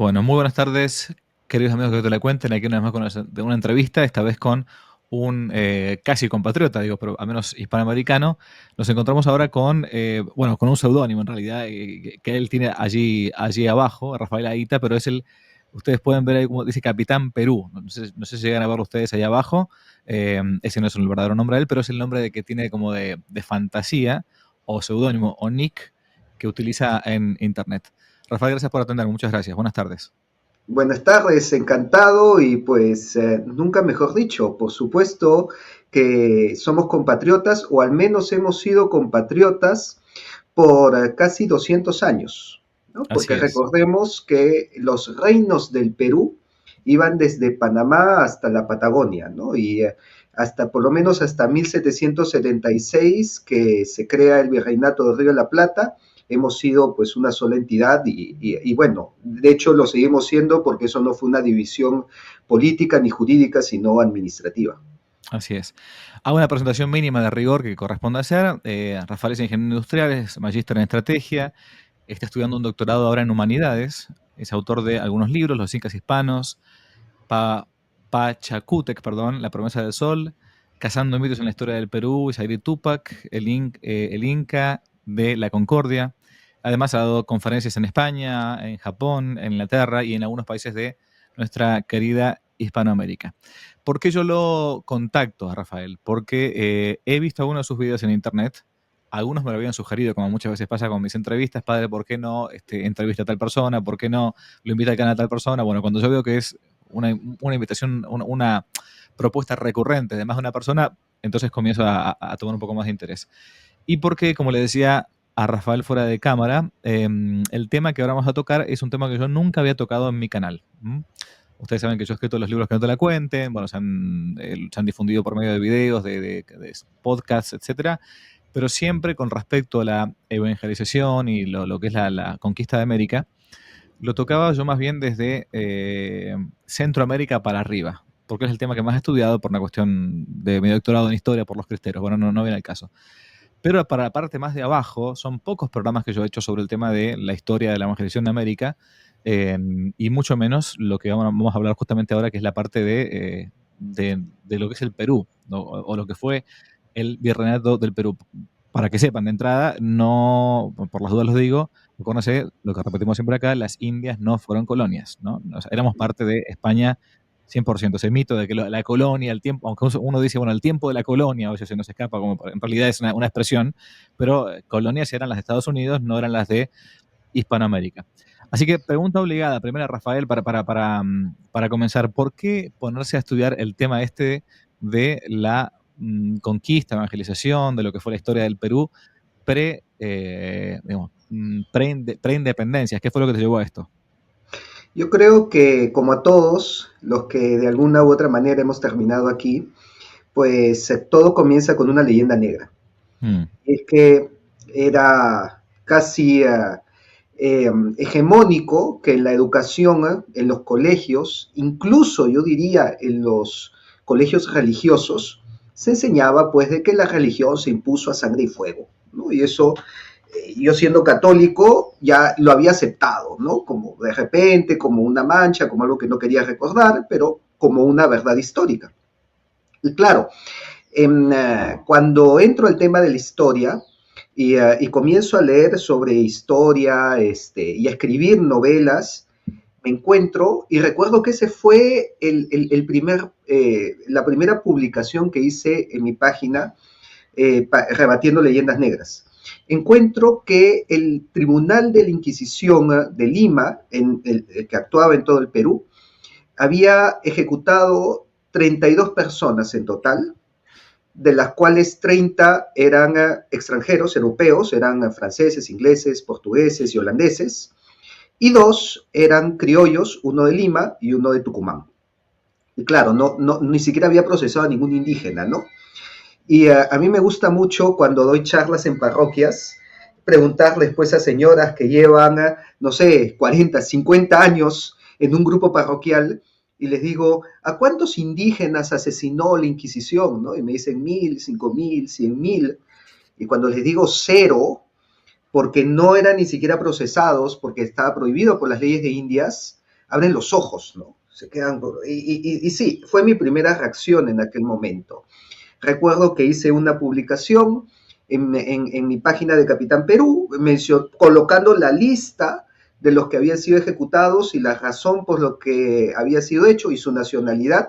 Bueno, muy buenas tardes, queridos amigos que te la cuenten. Aquí una vez más con una entrevista, esta vez con un casi compatriota, digo, pero al menos hispanoamericano. Nos encontramos ahora con, bueno, con un seudónimo en realidad, que él tiene allí abajo, Rafael Aita, pero ustedes pueden ver ahí como dice Capitán Perú. No sé si llegan a verlo ustedes allá abajo. Ese no es el verdadero nombre de él, pero es el nombre de que tiene como de fantasía o seudónimo o nick que utiliza en internet. Rafael, gracias por atender. Muchas gracias. Buenas tardes. Buenas tardes, encantado y pues nunca mejor dicho, por supuesto que somos compatriotas o al menos hemos sido compatriotas por casi 200 años, ¿no? Así Porque es. recordemos que los reinos del Perú iban desde Panamá hasta la Patagonia, ¿no? Y hasta por lo menos hasta 1776 que se crea el Virreinato del Río de la Plata, hemos sido pues una sola entidad y bueno, de hecho lo seguimos siendo porque eso no fue una división política ni jurídica, sino administrativa. Así es. Hago una presentación mínima de rigor que corresponde hacer. Rafael es ingeniero industrial, es magíster en estrategia, está estudiando un doctorado ahora en humanidades, es autor de algunos libros, Los Incas Hispanos, pa, Pachacútec, perdón, La Promesa del Sol, Cazando mitos en la historia del Perú, Isairi Tupac, el Inca de la Concordia. Además ha dado conferencias en España, en Japón, en Inglaterra y en algunos países de nuestra querida Hispanoamérica. ¿Por qué yo lo contacto a Rafael? Porque he visto algunos de sus videos en internet. Algunos me lo habían sugerido, como muchas veces pasa con mis entrevistas. Padre, ¿por qué no entrevista a tal persona? ¿Por qué no lo invita al canal a tal persona? Bueno, cuando yo veo que es una invitación, una propuesta recurrente de más de una persona, entonces comienzo a tomar un poco más de interés. Y porque, como le decía a Rafael fuera de cámara, el tema que ahora vamos a tocar es un tema que yo nunca había tocado en mi canal. Ustedes saben que yo he escrito los libros que no te la cuenten, bueno, se han difundido por medio de videos, de podcasts, etcétera, pero siempre con respecto a la evangelización y lo que es la conquista de América, lo tocaba yo más bien desde Centroamérica para arriba, porque es el tema que más he estudiado por una cuestión de mi doctorado en historia por los cristeros. Bueno, no viene al caso. Pero para la parte más de abajo, son pocos programas que yo he hecho sobre el tema de la historia de la evangelización de América, y mucho menos lo que vamos a hablar justamente ahora, que es la parte de lo que es el Perú, ¿no? O lo que fue el virreinato del Perú. Para que sepan, de entrada, no, por las dudas los digo, acuérdense, lo que repetimos siempre acá, las Indias no fueron colonias, ¿no? O sea, éramos parte de España 100%. Ese mito de que la colonia, el tiempo, aunque uno dice, bueno, el tiempo de la colonia, a veces se nos escapa, como en realidad es una expresión, pero colonias eran las de Estados Unidos, no eran las de Hispanoamérica. Así que pregunta obligada, primera Rafael, para comenzar, ¿por qué ponerse a estudiar el tema de la conquista, evangelización, de lo que fue la historia del Perú pre-independencia? ¿Qué fue lo que te llevó a esto? Yo creo que como a todos los que de alguna u otra manera hemos terminado aquí, pues todo comienza con una leyenda negra. Mm, Es que era casi hegemónico que en la educación, en los colegios, incluso yo diría en los colegios religiosos, se enseñaba pues de que la religión se impuso a sangre y fuego, ¿no? Y eso yo siendo católico ya lo había aceptado, ¿no? Como de repente, como una mancha, como algo que no quería recordar, pero como una verdad histórica. Y claro, cuando entro al tema de la historia y comienzo a leer sobre historia y a escribir novelas, me encuentro y recuerdo que ese fue la primera publicación que hice en mi página rebatiendo leyendas negras. Encuentro que el Tribunal de la Inquisición de Lima, que actuaba en todo el Perú, había ejecutado 32 personas en total, de las cuales 30 eran extranjeros, europeos, eran franceses, ingleses, portugueses y holandeses, y dos eran criollos, uno de Lima y uno de Tucumán. Y claro, ni siquiera había procesado a ningún indígena, ¿no? Y a mí me gusta mucho cuando doy charlas en parroquias, preguntarles pues a señoras que llevan, no sé, 40, 50 años en un grupo parroquial y les digo, ¿a cuántos indígenas asesinó la Inquisición? ¿No? Y me dicen 1000, 5000, 100.000. Y cuando les digo cero, porque no eran ni siquiera procesados, porque estaba prohibido por las leyes de Indias, abren los ojos, ¿no? Se quedan, y sí, fue mi primera reacción en aquel momento. Recuerdo que hice una publicación en mi página de Capitán Perú, colocando la lista de los que habían sido ejecutados y la razón por lo que había sido hecho y su nacionalidad,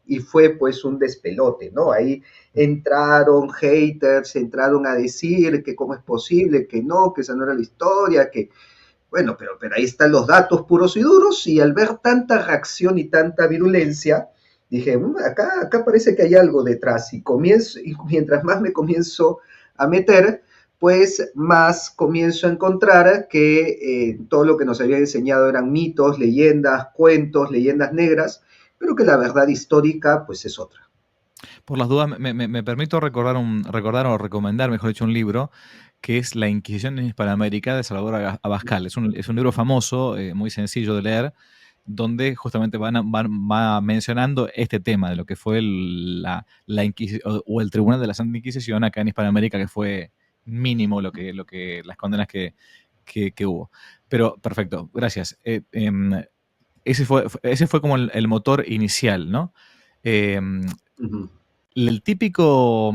y fue pues un despelote, ¿no? Ahí entraron haters, entraron a decir que cómo es posible, que no, que esa no era la historia, que bueno, pero ahí están los datos puros y duros, y al ver tanta reacción y tanta virulencia, dije, acá parece que hay algo detrás, y mientras más me comienzo a meter, pues más comienzo a encontrar que todo lo que nos había enseñado eran mitos, leyendas, cuentos, leyendas negras, pero que la verdad histórica, pues es otra. Por las dudas, me permito recordar o recomendar, mejor dicho, un libro que es La Inquisición en Hispanoamérica de Salvador Abascal. Es un libro famoso, muy sencillo de leer, donde justamente va mencionando este tema de lo que fue la Inquisición o el Tribunal de la Santa Inquisición acá en Hispanoamérica, que fue mínimo las condenas que hubo. Pero perfecto, gracias. Ese fue como el motor inicial, ¿no? Ujú, El típico,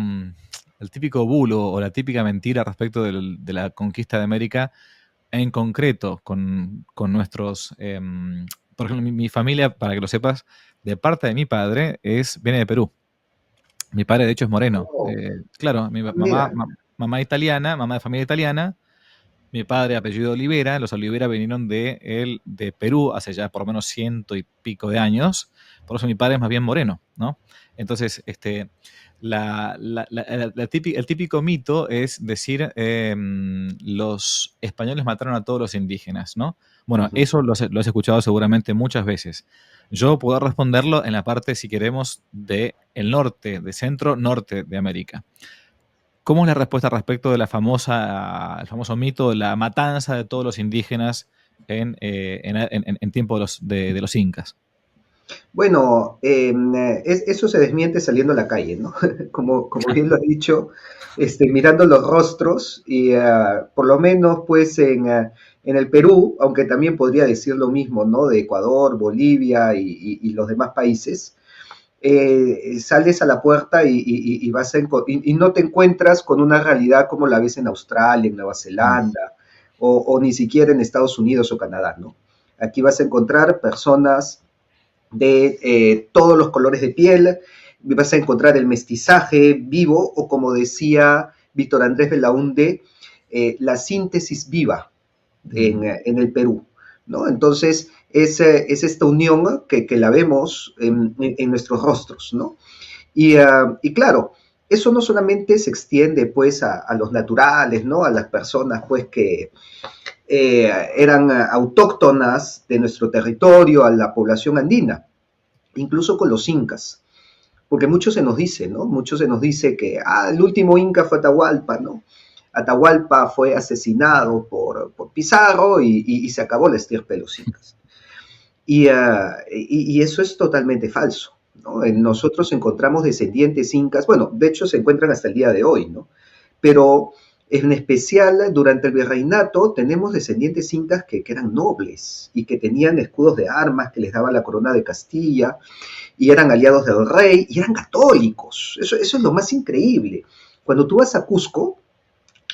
el típico bulo o la típica mentira respecto de la conquista de América, en concreto con nuestros, por ejemplo, mi familia, para que lo sepas, de parte de mi padre, viene de Perú. Mi padre, de hecho, es moreno. oh, Claro, mi mamá, mira, mamá italiana, mamá de familia italiana, mi padre, apellido Olivera, los Olivera vinieron de Perú hace ya por lo menos ciento y pico de años, por eso mi padre es más bien moreno, ¿no? Entonces, el típico mito es decir, los españoles mataron a todos los indígenas, ¿no? Bueno, ujú. eso lo has escuchado seguramente muchas veces. Yo puedo responderlo en la parte, si queremos, del norte, de centro-norte de América. ¿Cómo es la respuesta respecto de el famoso mito de la matanza de todos los indígenas en tiempo de los incas? Bueno, eso se desmiente saliendo a la calle, ¿no? Como bien lo has dicho, mirando los rostros y por lo menos pues en el Perú, aunque también podría decir lo mismo, ¿no? De Ecuador, Bolivia y los demás países, sales a la puerta y no te encuentras con una realidad como la ves en Australia, en Nueva Mm. Zelanda o ni siquiera en Estados Unidos o Canadá, ¿no? Aquí vas a encontrar personas de todos los colores de piel, vas a encontrar el mestizaje vivo o como decía Víctor Andrés Belaunde, la síntesis viva Mm. en el Perú, ¿no? Entonces es esta unión que la vemos en nuestros rostros, ¿no? Y claro, eso no solamente se extiende pues a los naturales, ¿no? A las personas pues que eran autóctonas de nuestro territorio, a la población andina, incluso con los incas, porque mucho se nos dice, ¿no? Mucho se nos dice que el último inca fue Atahualpa, ¿no? Atahualpa fue asesinado por Pizarro y se acabó la estirpe de los incas. Y eso es totalmente falso, ¿no? Nosotros encontramos descendientes incas, bueno, de hecho se encuentran hasta el día de hoy, ¿no? Pero en especial durante el virreinato tenemos descendientes incas que eran nobles y que tenían escudos de armas que les daba la corona de Castilla y eran aliados del rey y eran católicos. Eso es lo más increíble. Cuando tú vas a Cusco,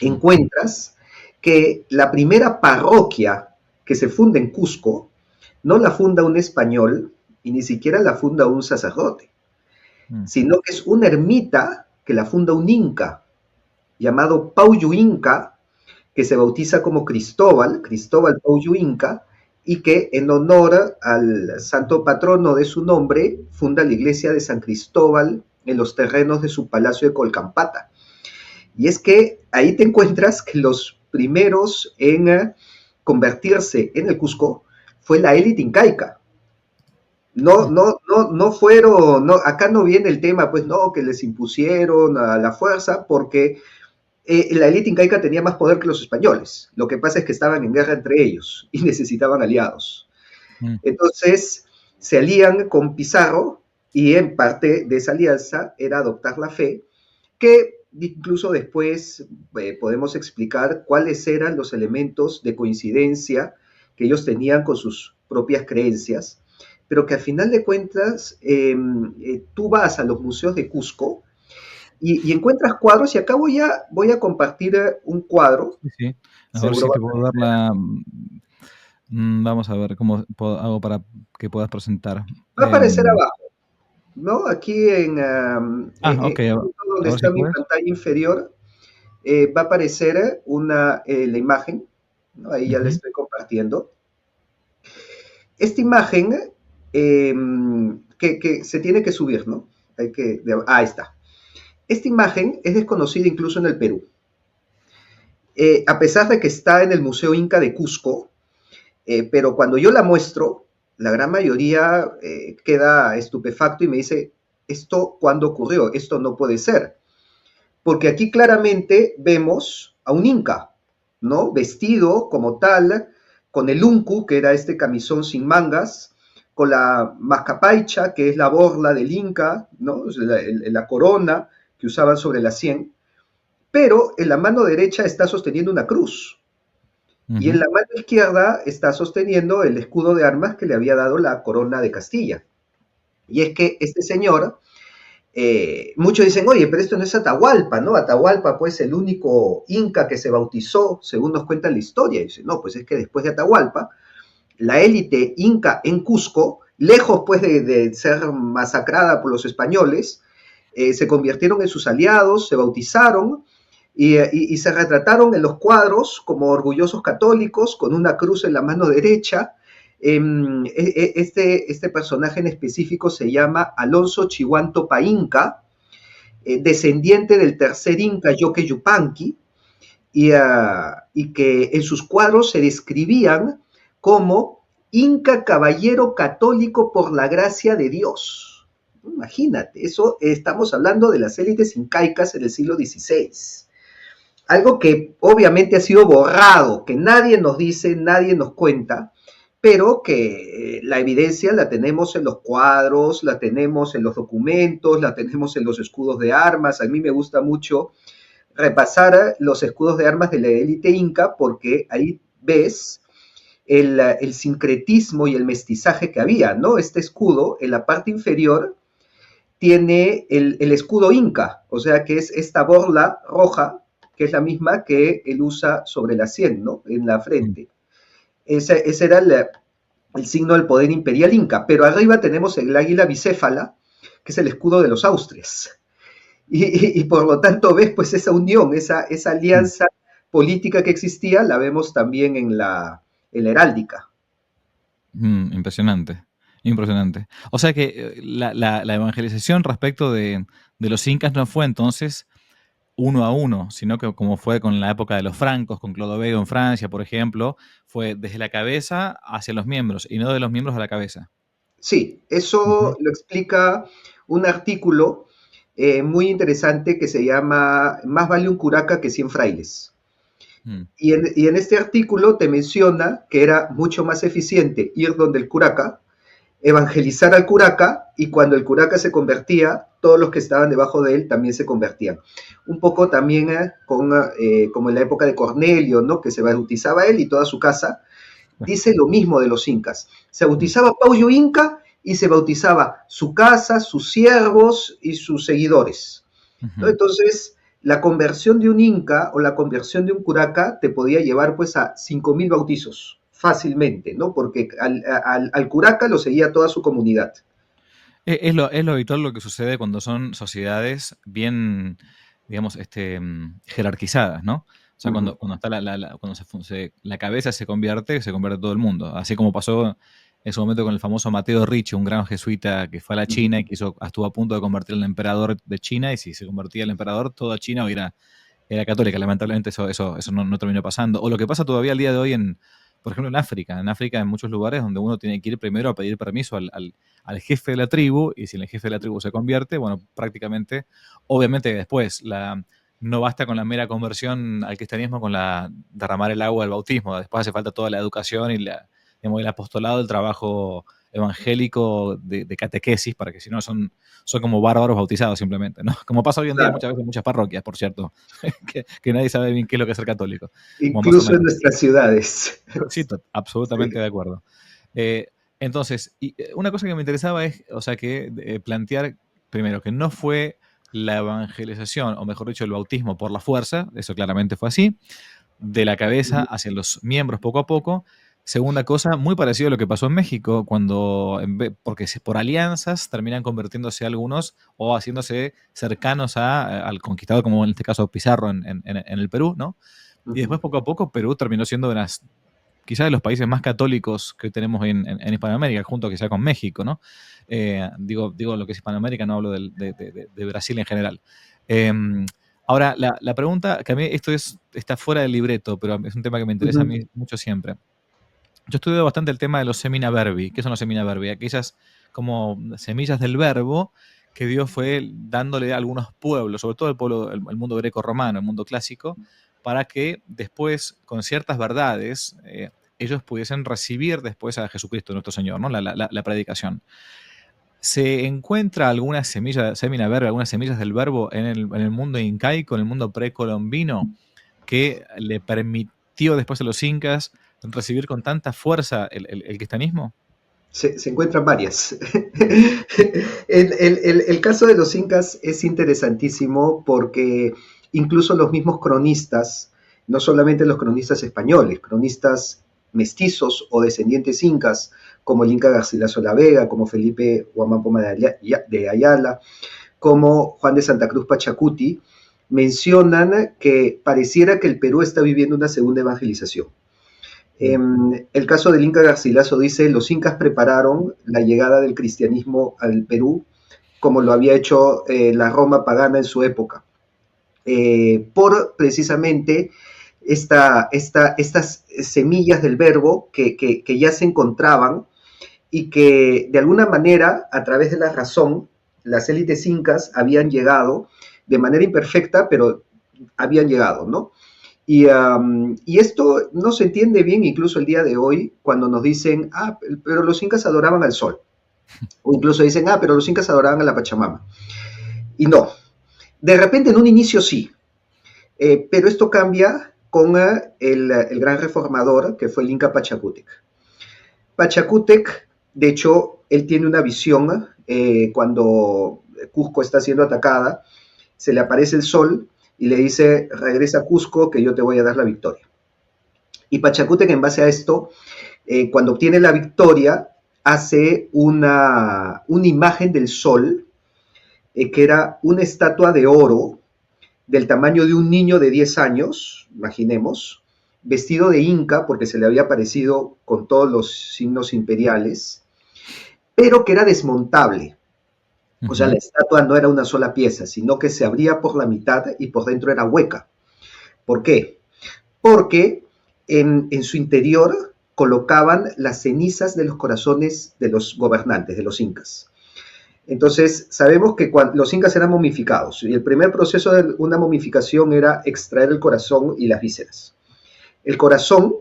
Mm. encuentras que la primera parroquia que se funda en Cusco no la funda un español y ni siquiera la funda un sacerdote, Mm. sino que es una ermita que la funda un inca llamado Pauyu Inca, que se bautiza como Cristóbal Pauyu Inca, y que en honor al santo patrono de su nombre funda la iglesia de San Cristóbal en los terrenos de su palacio de Colcampata. Y es que ahí te encuentras que los primeros en convertirse en el Cusco fue la élite incaica. Mm. No fueron, no, acá no viene el tema, pues no, que les impusieron a la fuerza, porque la élite incaica tenía más poder que los españoles. Lo que pasa es que estaban en guerra entre ellos y necesitaban aliados. Mm. Entonces se alían con Pizarro y en parte de esa alianza era adoptar la fe, que incluso después podemos explicar cuáles eran los elementos de coincidencia que ellos tenían con sus propias creencias, pero que al final de cuentas tú vas a los museos de Cusco y encuentras cuadros, y acá voy a compartir un cuadro, Sí, sí. A ver seguro si va te a puedo dar la... vamos a ver cómo hago para que puedas presentar. aparecer abajo, ¿no? Aquí Ok, justo donde a ver si está mi puedes. pantalla inferior, va a aparecer la imagen, ¿no? Ahí ya la Ujú. estoy compartiendo. Esta imagen eh, que se tiene que subir, ¿no? Ahí está. Esta imagen es desconocida incluso en el Perú. A pesar de que está en el Museo Inca de Cusco, pero cuando yo la muestro, la gran mayoría queda estupefacto y me dice, ¿esto cuándo ocurrió? Esto no puede ser. Porque aquí claramente vemos a un inca, ¿no? Vestido como tal, con el uncu, que era este camisón sin mangas, con la mascapaicha, que es la borla del inca, ¿no? La corona que usaban sobre la sien, pero en la mano derecha está sosteniendo una cruz, y en Ujú. la mano izquierda está sosteniendo el escudo de armas que le había dado la corona de Castilla. Y es que este señor, muchos dicen, oye, pero esto no es Atahualpa, ¿no? Atahualpa, pues, el único inca que se bautizó, según nos cuenta la historia. Y dice, no, pues es que después de Atahualpa, la élite inca en Cusco, lejos, pues, de ser masacrada por los españoles, se convirtieron en sus aliados, se bautizaron y se retrataron en los cuadros como orgullosos católicos, con una cruz en la mano derecha. Este personaje en específico se llama Alonso Chihuanto Painca, descendiente del tercer Inca, Yoque Yupanqui, y que en sus cuadros se describían como Inca caballero católico por la gracia de Dios. Imagínate, eso estamos hablando de las élites incaicas en el siglo XVI. Algo que obviamente ha sido borrado, que nadie nos dice, nadie nos cuenta, pero que la evidencia la tenemos en los cuadros, la tenemos en los documentos, la tenemos en los escudos de armas. A mí me gusta mucho repasar los escudos de armas de la élite inca porque ahí ves el sincretismo y el mestizaje que había, ¿no? Este escudo en la parte inferior tiene el escudo inca, o sea que es esta borla roja, que es la misma que él usa sobre la sien, ¿no? En la frente. Ese era el signo del poder imperial inca, pero arriba tenemos el águila bicéfala, que es el escudo de los Austrias. Y por lo tanto ves pues esa unión, esa alianza política que existía, la vemos también en la heráldica. Impresionante, impresionante. O sea que la evangelización respecto de los incas no fue entonces uno a uno, sino que como fue con la época de los francos, con Clodoveo en Francia, por ejemplo, fue desde la cabeza hacia los miembros y no de los miembros a la cabeza. Sí, eso Ujú. lo explica un artículo muy interesante que se llama Más vale un curaca que 100 frailes. Mm. Y en este artículo te menciona que era mucho más eficiente ir donde el curaca, evangelizar al curaca, y cuando el curaca se convertía, todos los que estaban debajo de él también se convertían. Un poco también como en la época de Cornelio, ¿no? Que se bautizaba él y toda su casa. Dice lo mismo de los incas. Se Mm. bautizaba Pauyo Inca y se bautizaba su casa, sus siervos y sus seguidores, ¿no? Ujú. Entonces, la conversión de un inca o la conversión de un curaca te podía llevar pues a 5.000 bautizos fácilmente, ¿no? Porque al curaca lo seguía toda su comunidad. Es lo habitual lo que sucede cuando son sociedades bien, digamos, jerarquizadas, ¿no? O sea, Ujú. cuando está cuando la cabeza se convierte todo el mundo. Así como pasó en su momento con el famoso Mateo Ricci, un gran jesuita que fue a la Ujú. China y que estuvo a punto de convertir al emperador de China, y si se convertía el emperador, toda China hoy era católica. Lamentablemente eso no terminó pasando. O lo que pasa todavía al día de hoy por ejemplo, en África. En África, en muchos lugares donde uno tiene que ir primero a pedir permiso al jefe de la tribu, y si el jefe de la tribu se convierte, bueno, prácticamente, obviamente después, no basta con la mera conversión al cristianismo, con la derramar el agua del bautismo. Después hace falta toda la educación y digamos, el apostolado, el trabajo evangélico de catequesis, para que si no son como bárbaros bautizados simplemente, ¿no? Como pasa hoy en día Claro, muchas veces en muchas parroquias, por cierto, que nadie sabe bien qué es lo que es ser católico. Bueno, más o incluso en menos. nuestras ciudades. Sí, absolutamente Sí. de acuerdo. Eh, entonces, una cosa que me interesaba es, o sea, que plantear primero que no fue la evangelización, o mejor dicho, el bautismo por la fuerza, eso claramente fue así, de la cabeza Ujú, hacia los miembros poco a poco. Segunda cosa, muy parecido a lo que pasó en México, cuando, porque por alianzas terminan convirtiéndose algunos o haciéndose cercanos al conquistador, como en este caso Pizarro en el Perú, ¿no? Y ujú. después poco a poco Perú terminó siendo de las quizás de los países más católicos que tenemos en Hispanoamérica, junto quizá con México, ¿no? Digo lo que es Hispanoamérica, no hablo de Brasil en general. Eh, Ahora, la pregunta, que a mí está fuera del libreto, pero es un tema que me interesa a Ujú. mí mucho siempre. Yo estudio bastante el tema de los semina verbi. ¿Qué son los semina verbi? Aquellas como semillas del verbo que Dios fue dándole a algunos pueblos, sobre todo el mundo greco-romano, el mundo clásico, para que después, con ciertas verdades, ellos pudiesen recibir después a Jesucristo, nuestro Señor, ¿no? La predicación. ¿Se encuentra alguna semina verbi, algunas semillas del verbo en el mundo incaico, en el mundo precolombino, que le permitió después a los incas recibir con tanta fuerza el cristianismo? Se encuentran varias. El caso de los incas es interesantísimo porque incluso los mismos cronistas, no solamente los cronistas españoles, cronistas mestizos o descendientes incas, como el Inca Garcilaso la Vega, como Felipe Huamapoma de Ayala, como Juan de Santa Cruz Pachacuti, mencionan que pareciera que el Perú está viviendo una segunda evangelización. Mm. El caso del Inca Garcilaso dice, los incas prepararon la llegada del cristianismo al Perú como lo había hecho la Roma pagana en su época, por precisamente estas semillas del verbo que ya se encontraban y que de alguna manera, a través de la razón, las élites incas habían llegado de manera imperfecta, pero habían llegado, ¿no? Y esto no se entiende bien incluso el día de hoy cuando nos dicen, pero los incas adoraban al sol. O incluso dicen, pero los incas adoraban a la Pachamama. Y no, de repente en un inicio sí, pero esto cambia con el gran reformador que fue el Inca Pachacútec. Pachacútec, de hecho, él tiene una visión cuando Cusco está siendo atacada, se le aparece el sol y le dice, regresa a Cusco que yo te voy a dar la victoria. Y Pachacútec, en base a esto, cuando obtiene la victoria, hace una imagen del sol, que era una estatua de oro del tamaño de un niño de 10 años, imaginemos, vestido de inca, porque se le había aparecido con todos los signos imperiales, pero que era desmontable. O sea, la Ujú. estatua no era una sola pieza, sino que se abría por la mitad y por dentro era hueca. ¿Por qué? Porque en su interior colocaban las cenizas de los corazones de los gobernantes, de los incas. Entonces, sabemos que los incas eran momificados y el primer proceso de una momificación era extraer el corazón y las vísceras. El corazón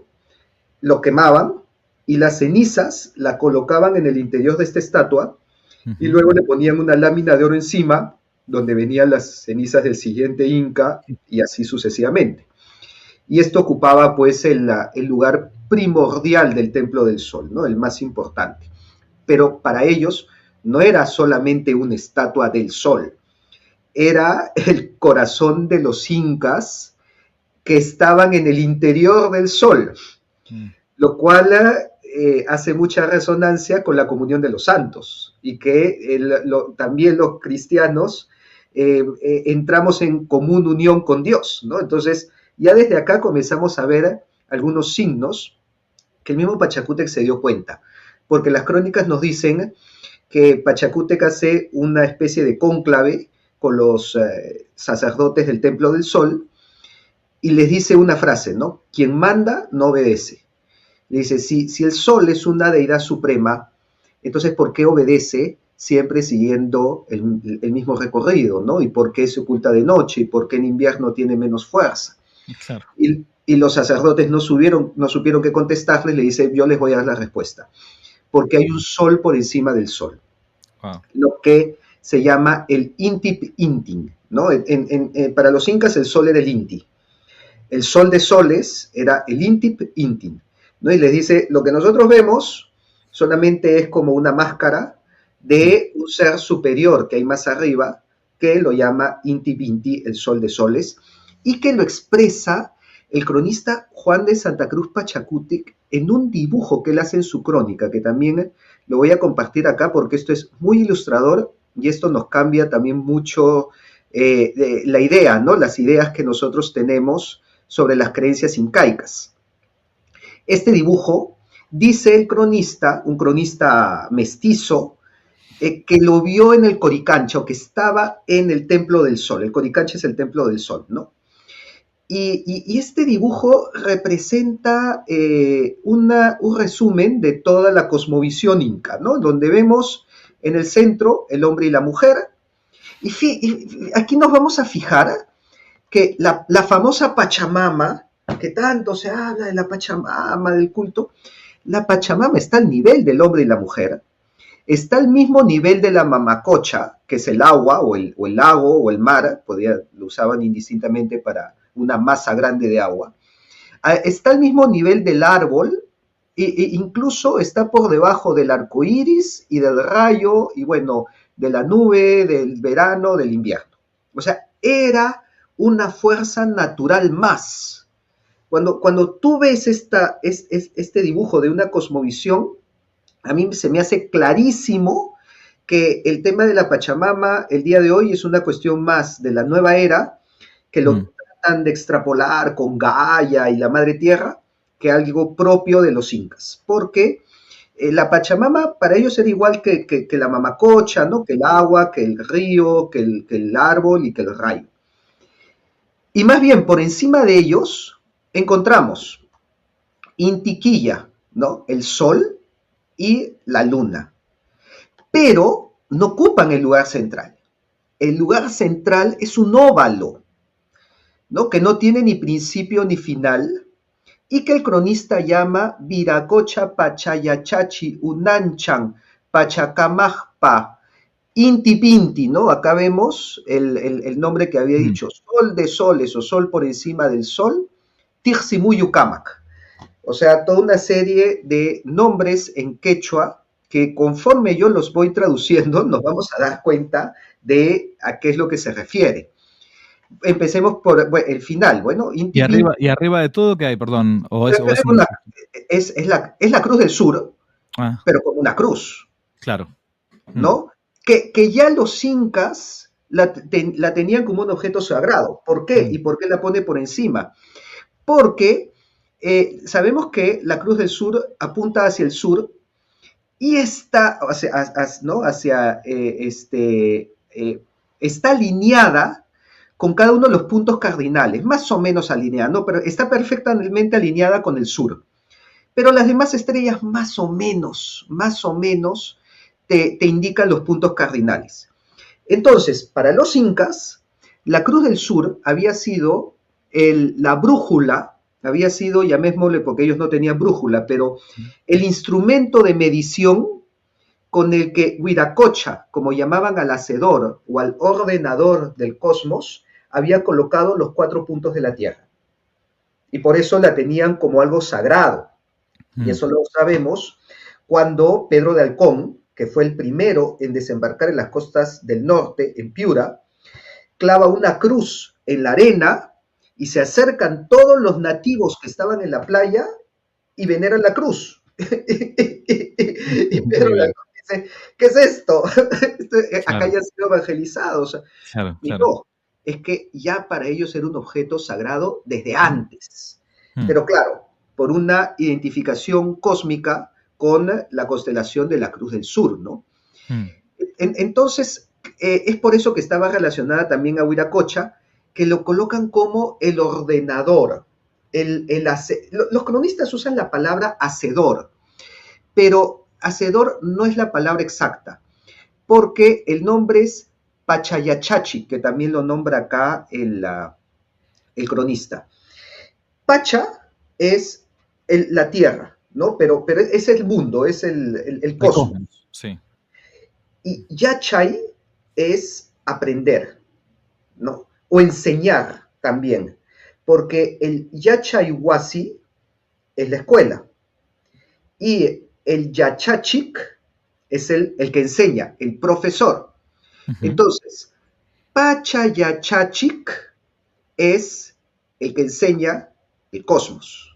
lo quemaban y las cenizas la colocaban en el interior de esta estatua y Ujú. luego le ponían una lámina de oro encima donde venían las cenizas del siguiente inca y así sucesivamente. Y esto ocupaba pues el lugar primordial del Templo del Sol, ¿no? El más importante. Pero para ellos no era solamente una estatua del sol, era el corazón de los incas que estaban en el interior del sol, Mm. lo cual hace mucha resonancia con la comunión de los santos y que también los cristianos entramos en común unión con Dios, ¿no? Entonces, ya desde acá comenzamos a ver algunos signos que el mismo Pachacútec se dio cuenta, porque las crónicas nos dicen que Pachacútec hace una especie de cónclave con los sacerdotes del Templo del Sol y les dice una frase, ¿no? Quien manda no obedece. Le dice, si el Sol es una deidad suprema, entonces ¿por qué obedece siempre siguiendo el mismo recorrido, ¿no? ¿Y por qué se oculta de noche? ¿Y por qué en invierno tiene menos fuerza? Claro. Y los sacerdotes no supieron qué contestarles, le dice, yo les voy a dar la respuesta. porque hay un sol por encima del sol, Wow. lo que se llama el Intip Intin, ¿no? Para los incas el sol era el Inti, el sol de soles era el Intip Intin, ¿no? Y les dice, lo que nosotros vemos solamente es como una máscara de un ser superior que hay más arriba, que lo llama Intip Inti, el sol de soles, y que lo expresa el cronista Juan de Santa Cruz Pachacutic en un dibujo que él hace en su crónica, que también lo voy a compartir acá porque esto es muy ilustrador y esto nos cambia también mucho la idea, ¿no? Las ideas que nosotros tenemos sobre las creencias incaicas. Este dibujo, dice el cronista, un cronista mestizo, que lo vio en el Coricancha, o que estaba en el Templo del Sol. El Coricancha es el Templo del Sol, ¿no? Y este dibujo representa un resumen de toda la cosmovisión inca, ¿no? Donde vemos en el centro el hombre y la mujer. Y aquí nos vamos a fijar que la famosa Pachamama, que tanto se habla de la Pachamama, del culto, la Pachamama está al nivel del hombre y la mujer, está al mismo nivel de la Mamacocha, que es el agua, o el lago, o el mar, lo usaban indistintamente para una masa grande de agua, está al mismo nivel del árbol, e incluso está por debajo del arco iris y del rayo, y bueno, de la nube, del verano, del invierno. O sea, era una fuerza natural más. Cuando tú ves este dibujo de una cosmovisión, a mí se me hace clarísimo que el tema de la Pachamama el día de hoy es una cuestión más de la nueva era, que lo tratan de extrapolar con Gaia y la Madre Tierra, que algo propio de los incas. Porque la Pachamama para ellos era igual que la Mamacocha, ¿no? Que el agua, que el río, que el árbol y que el rayo. Y más bien, por encima de ellos, encontramos Intiquilla, ¿no? El sol y la luna. Pero no ocupan el lugar central. El lugar central es un óvalo, ¿no? Que no tiene ni principio ni final, y que el cronista llama Viracocha Pachayachachi Unanchan Pachacamajpa Intipinti, ¿no? Acá vemos el nombre que había dicho, sol de soles o sol por encima del sol, Tiximuyucamac. O sea, toda una serie de nombres en quechua que conforme yo los voy traduciendo nos vamos a dar cuenta de a qué es lo que se refiere. Empecemos por el final. Bueno, ¿Y arriba de todo qué hay? Perdón. Es la Cruz del Sur, pero como una cruz. Claro. ¿No? Que ya los incas la tenían como un objeto sagrado. ¿Por qué? ¿Y por qué la pone por encima? Porque sabemos que la Cruz del Sur apunta hacia el sur y está, ¿no? Está alineada con cada uno de los puntos cardinales, más o menos alineada, ¿no? Pero está perfectamente alineada con el sur. Pero las demás estrellas más o menos te indican los puntos cardinales. Entonces, para los incas, la Cruz del Sur había sido la brújula, había sido, llamémosle porque ellos no tenían brújula, pero el instrumento de medición con el que Huiracocha, como llamaban al hacedor o al ordenador del cosmos, había colocado los 4 puntos de la Tierra. Y por eso la tenían como algo sagrado. Y eso lo sabemos cuando Pedro de Halcón, que fue el primero en desembarcar en las costas del norte, en Piura, clava una cruz en la arena y se acercan todos los nativos que estaban en la playa y veneran la cruz. Y Pedro de Halcón dice, ¿qué es esto? Acá ya han sido evangelizados. Y no, es que ya para ellos era un objeto sagrado desde antes. Pero claro, por una identificación cósmica con la constelación de la Cruz del Sur, ¿no? Entonces, es por eso que estaba relacionada también a Huiracocha, que lo colocan como el ordenador. Los cronistas usan la palabra hacedor, pero hacedor no es la palabra exacta, porque el nombre es Pachayachachi, que también lo nombra acá el cronista. Pacha es la tierra, ¿no? Pero es el mundo, es el El cosmos. cosmos, sí. Y yachai es aprender, ¿no? O enseñar también, porque el yachai wasi es la escuela y el yachachik es el que enseña, el profesor. Ujú. Entonces, pachayachachik es el que enseña el cosmos.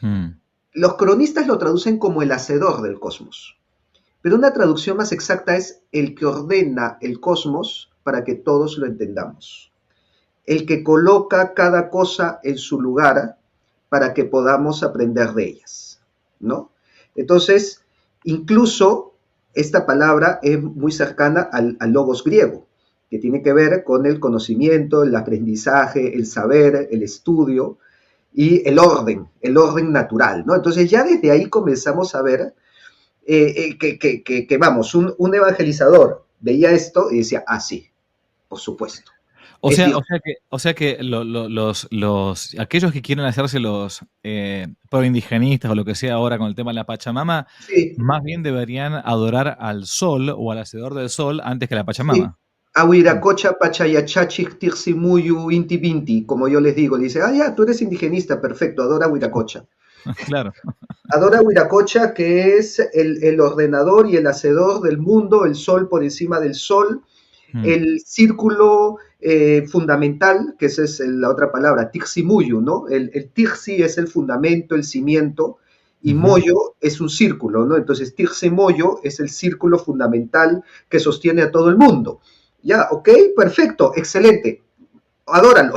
Mm. Los cronistas lo traducen como el hacedor del cosmos, pero una traducción más exacta es el que ordena el cosmos para que todos lo entendamos, el que coloca cada cosa en su lugar para que podamos aprender de ellas, ¿no? Entonces, incluso esta palabra es muy cercana al logos griego, que tiene que ver con el conocimiento, el aprendizaje, el saber, el estudio y el orden natural, ¿no? Entonces ya desde ahí comenzamos a ver que vamos, un evangelizador veía esto y decía, ah, sí, por supuesto, O es sea, Dios. o sea que aquellos que quieren hacerse los proindigenistas o lo que sea ahora con el tema de la Pachamama, Sí, más bien deberían adorar al sol o al hacedor del sol antes que a la sí. Pachamama. Mm. Awiracocha, Pachayachachik, Tirsimuyu, Inti Binti, como yo les digo, dice, ah, ya, tú eres indigenista, perfecto, adora Huiracocha. Claro. Adora Huiracocha, que es el ordenador y el hacedor del mundo, el sol por encima del sol, Mm. el círculo fundamental, que esa es la otra palabra, Tiximuyu, ¿no? El Tixi es el fundamento, el cimiento, y Ujú. Moyo es un círculo, ¿no? Entonces, Tirsi Moyo es el círculo fundamental que sostiene a todo el mundo. Ya, ok, perfecto, excelente, adóralo.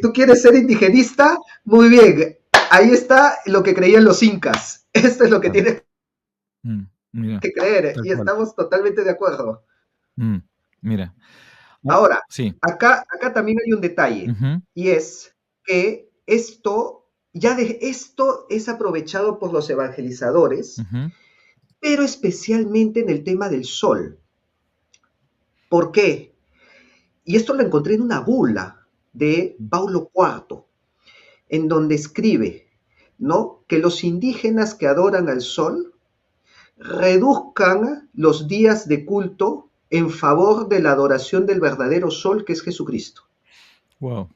¿Tú quieres ser indigenista? Muy bien, ahí está lo que creían los incas. Esto es lo que Claro. tienes Mm. Mira, que creer tal y cual. estamos totalmente de acuerdo. Mm. Mira. Oh, Ahora, sí. acá también hay un detalle, Ujú. y es que esto es aprovechado por los evangelizadores, Ujú. pero especialmente en el tema del sol. ¿Por qué? Y esto lo encontré en una bula de Paulo IV, en donde escribe, ¿no? Que los indígenas que adoran al sol reduzcan los días de culto en favor de la adoración del verdadero sol que es Jesucristo. Wow.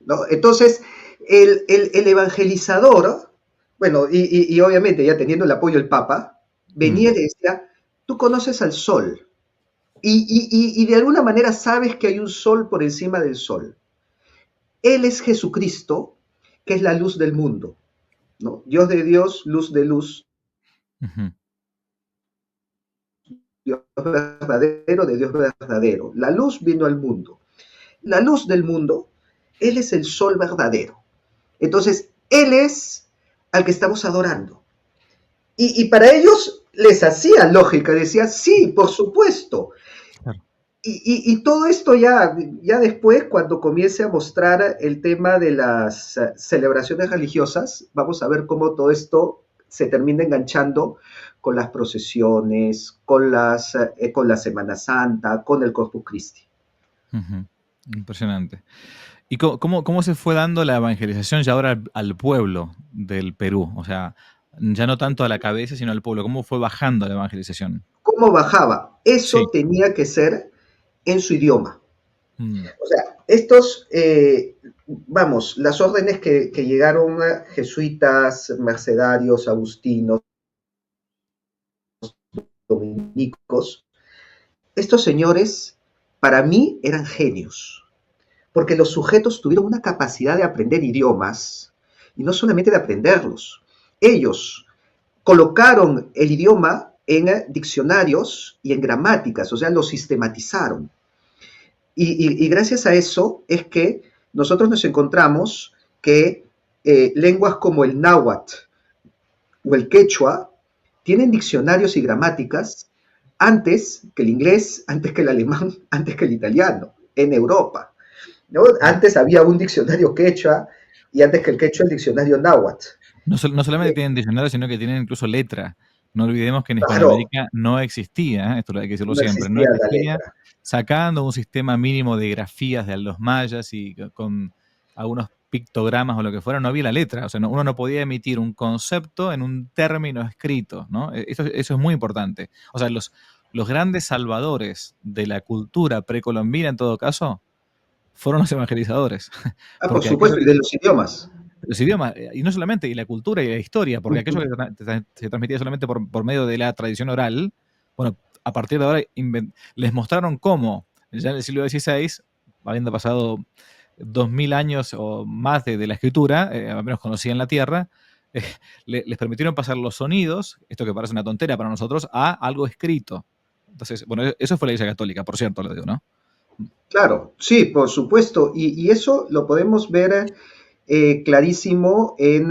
¿No? Entonces, el evangelizador, bueno, y obviamente ya teniendo el apoyo del Papa, Mm. venía y le decía, tú conoces al sol y de alguna manera sabes que hay un sol por encima del sol. Él es Jesucristo, que es la luz del mundo, ¿no? Dios de Dios, luz de luz, Ujú. Dios verdadero de Dios verdadero. La luz vino al mundo. La luz del mundo, Él es el sol verdadero. Entonces, Él es al que estamos adorando. Y para ellos les hacía lógica, decía, sí, por supuesto. Claro. Y todo esto ya después, cuando comience a mostrar el tema de las celebraciones religiosas, vamos a ver cómo todo esto se termina enganchando con las procesiones, con la Semana Santa, con el Corpus Christi. Ujú. Impresionante. ¿Y cómo se fue dando la evangelización ya ahora al pueblo del Perú? O sea, ya no tanto a la cabeza, sino al pueblo. ¿Cómo fue bajando la evangelización? ¿Cómo bajaba? Sí. Eso tenía que ser en su idioma. Mm. O sea, estos, vamos, las órdenes que llegaron jesuitas, mercedarios, agustinos, dominicos, estos señores para mí eran genios, porque los sujetos tuvieron una capacidad de aprender idiomas, y no solamente de aprenderlos, ellos colocaron el idioma en diccionarios y en gramáticas, o sea, lo sistematizaron. Y gracias a eso es que nosotros nos encontramos que lenguas como el náhuatl o el quechua tienen diccionarios y gramáticas antes que el inglés, antes que el alemán, antes que el italiano, en Europa, ¿no? Mm. Antes había un diccionario quechua y antes que el quechua el diccionario náhuatl. No solamente Eh, tienen diccionario, sino que tienen incluso letra. No olvidemos que en claro, Hispanoamérica no existía, esto hay que decirlo no siempre, no existía la existía, letra. sacando un sistema mínimo de grafías de los mayas y con algunos pictogramas o lo que fuera, no había la letra. O sea, uno no podía emitir un concepto en un término escrito, ¿no? Eso es muy importante. O sea, los grandes salvadores de la cultura precolombina, en todo caso, fueron los evangelizadores. Por Porque aquello supuesto, y de los idiomas. los idiomas, y no solamente, y la cultura y la historia, porque aquello Ujú. que se transmitía solamente por medio de la tradición oral, bueno, a partir de ahora les mostraron cómo, ya en el siglo XVI, habiendo pasado 2000 años o más de la escritura, al menos conocían la tierra, eh, les permitieron pasar los sonidos, esto que parece una tontera para nosotros, a algo escrito. Entonces, bueno, eso fue la Iglesia Católica, por cierto, lo digo, ¿no? Claro, sí, por supuesto. Y eso lo podemos ver clarísimo en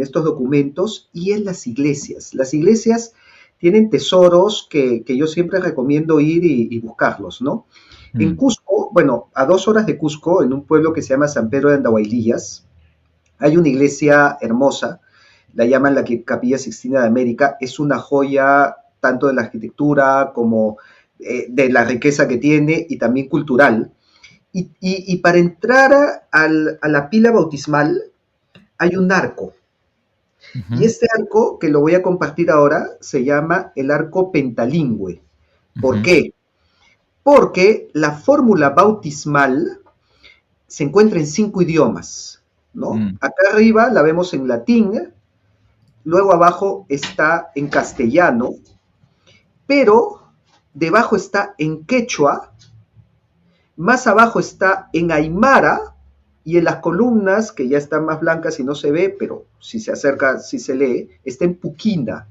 estos documentos y en las iglesias. Las iglesias tienen tesoros que yo siempre recomiendo ir y buscarlos, ¿no? En Mm. Cusco, bueno, a 2 horas de Cusco, en un pueblo que se llama San Pedro de Andahuaylillas, hay una iglesia hermosa, la llaman la Capilla Sixtina de América, es una joya tanto de la arquitectura como de la riqueza que tiene y también cultural. Y para entrar a la pila bautismal hay un arco. Y Ujú, este arco, que lo voy a compartir ahora, se llama el arco pentalingüe. ¿Por ujú, qué? Porque la fórmula bautismal se encuentra en 5 idiomas, ¿no? mm, Acá arriba la vemos en latín, luego abajo está en castellano, pero debajo está en quechua, más abajo está en aymara y en las columnas, que ya están más blancas y no se ve, pero si se acerca, si se lee, está en puquina,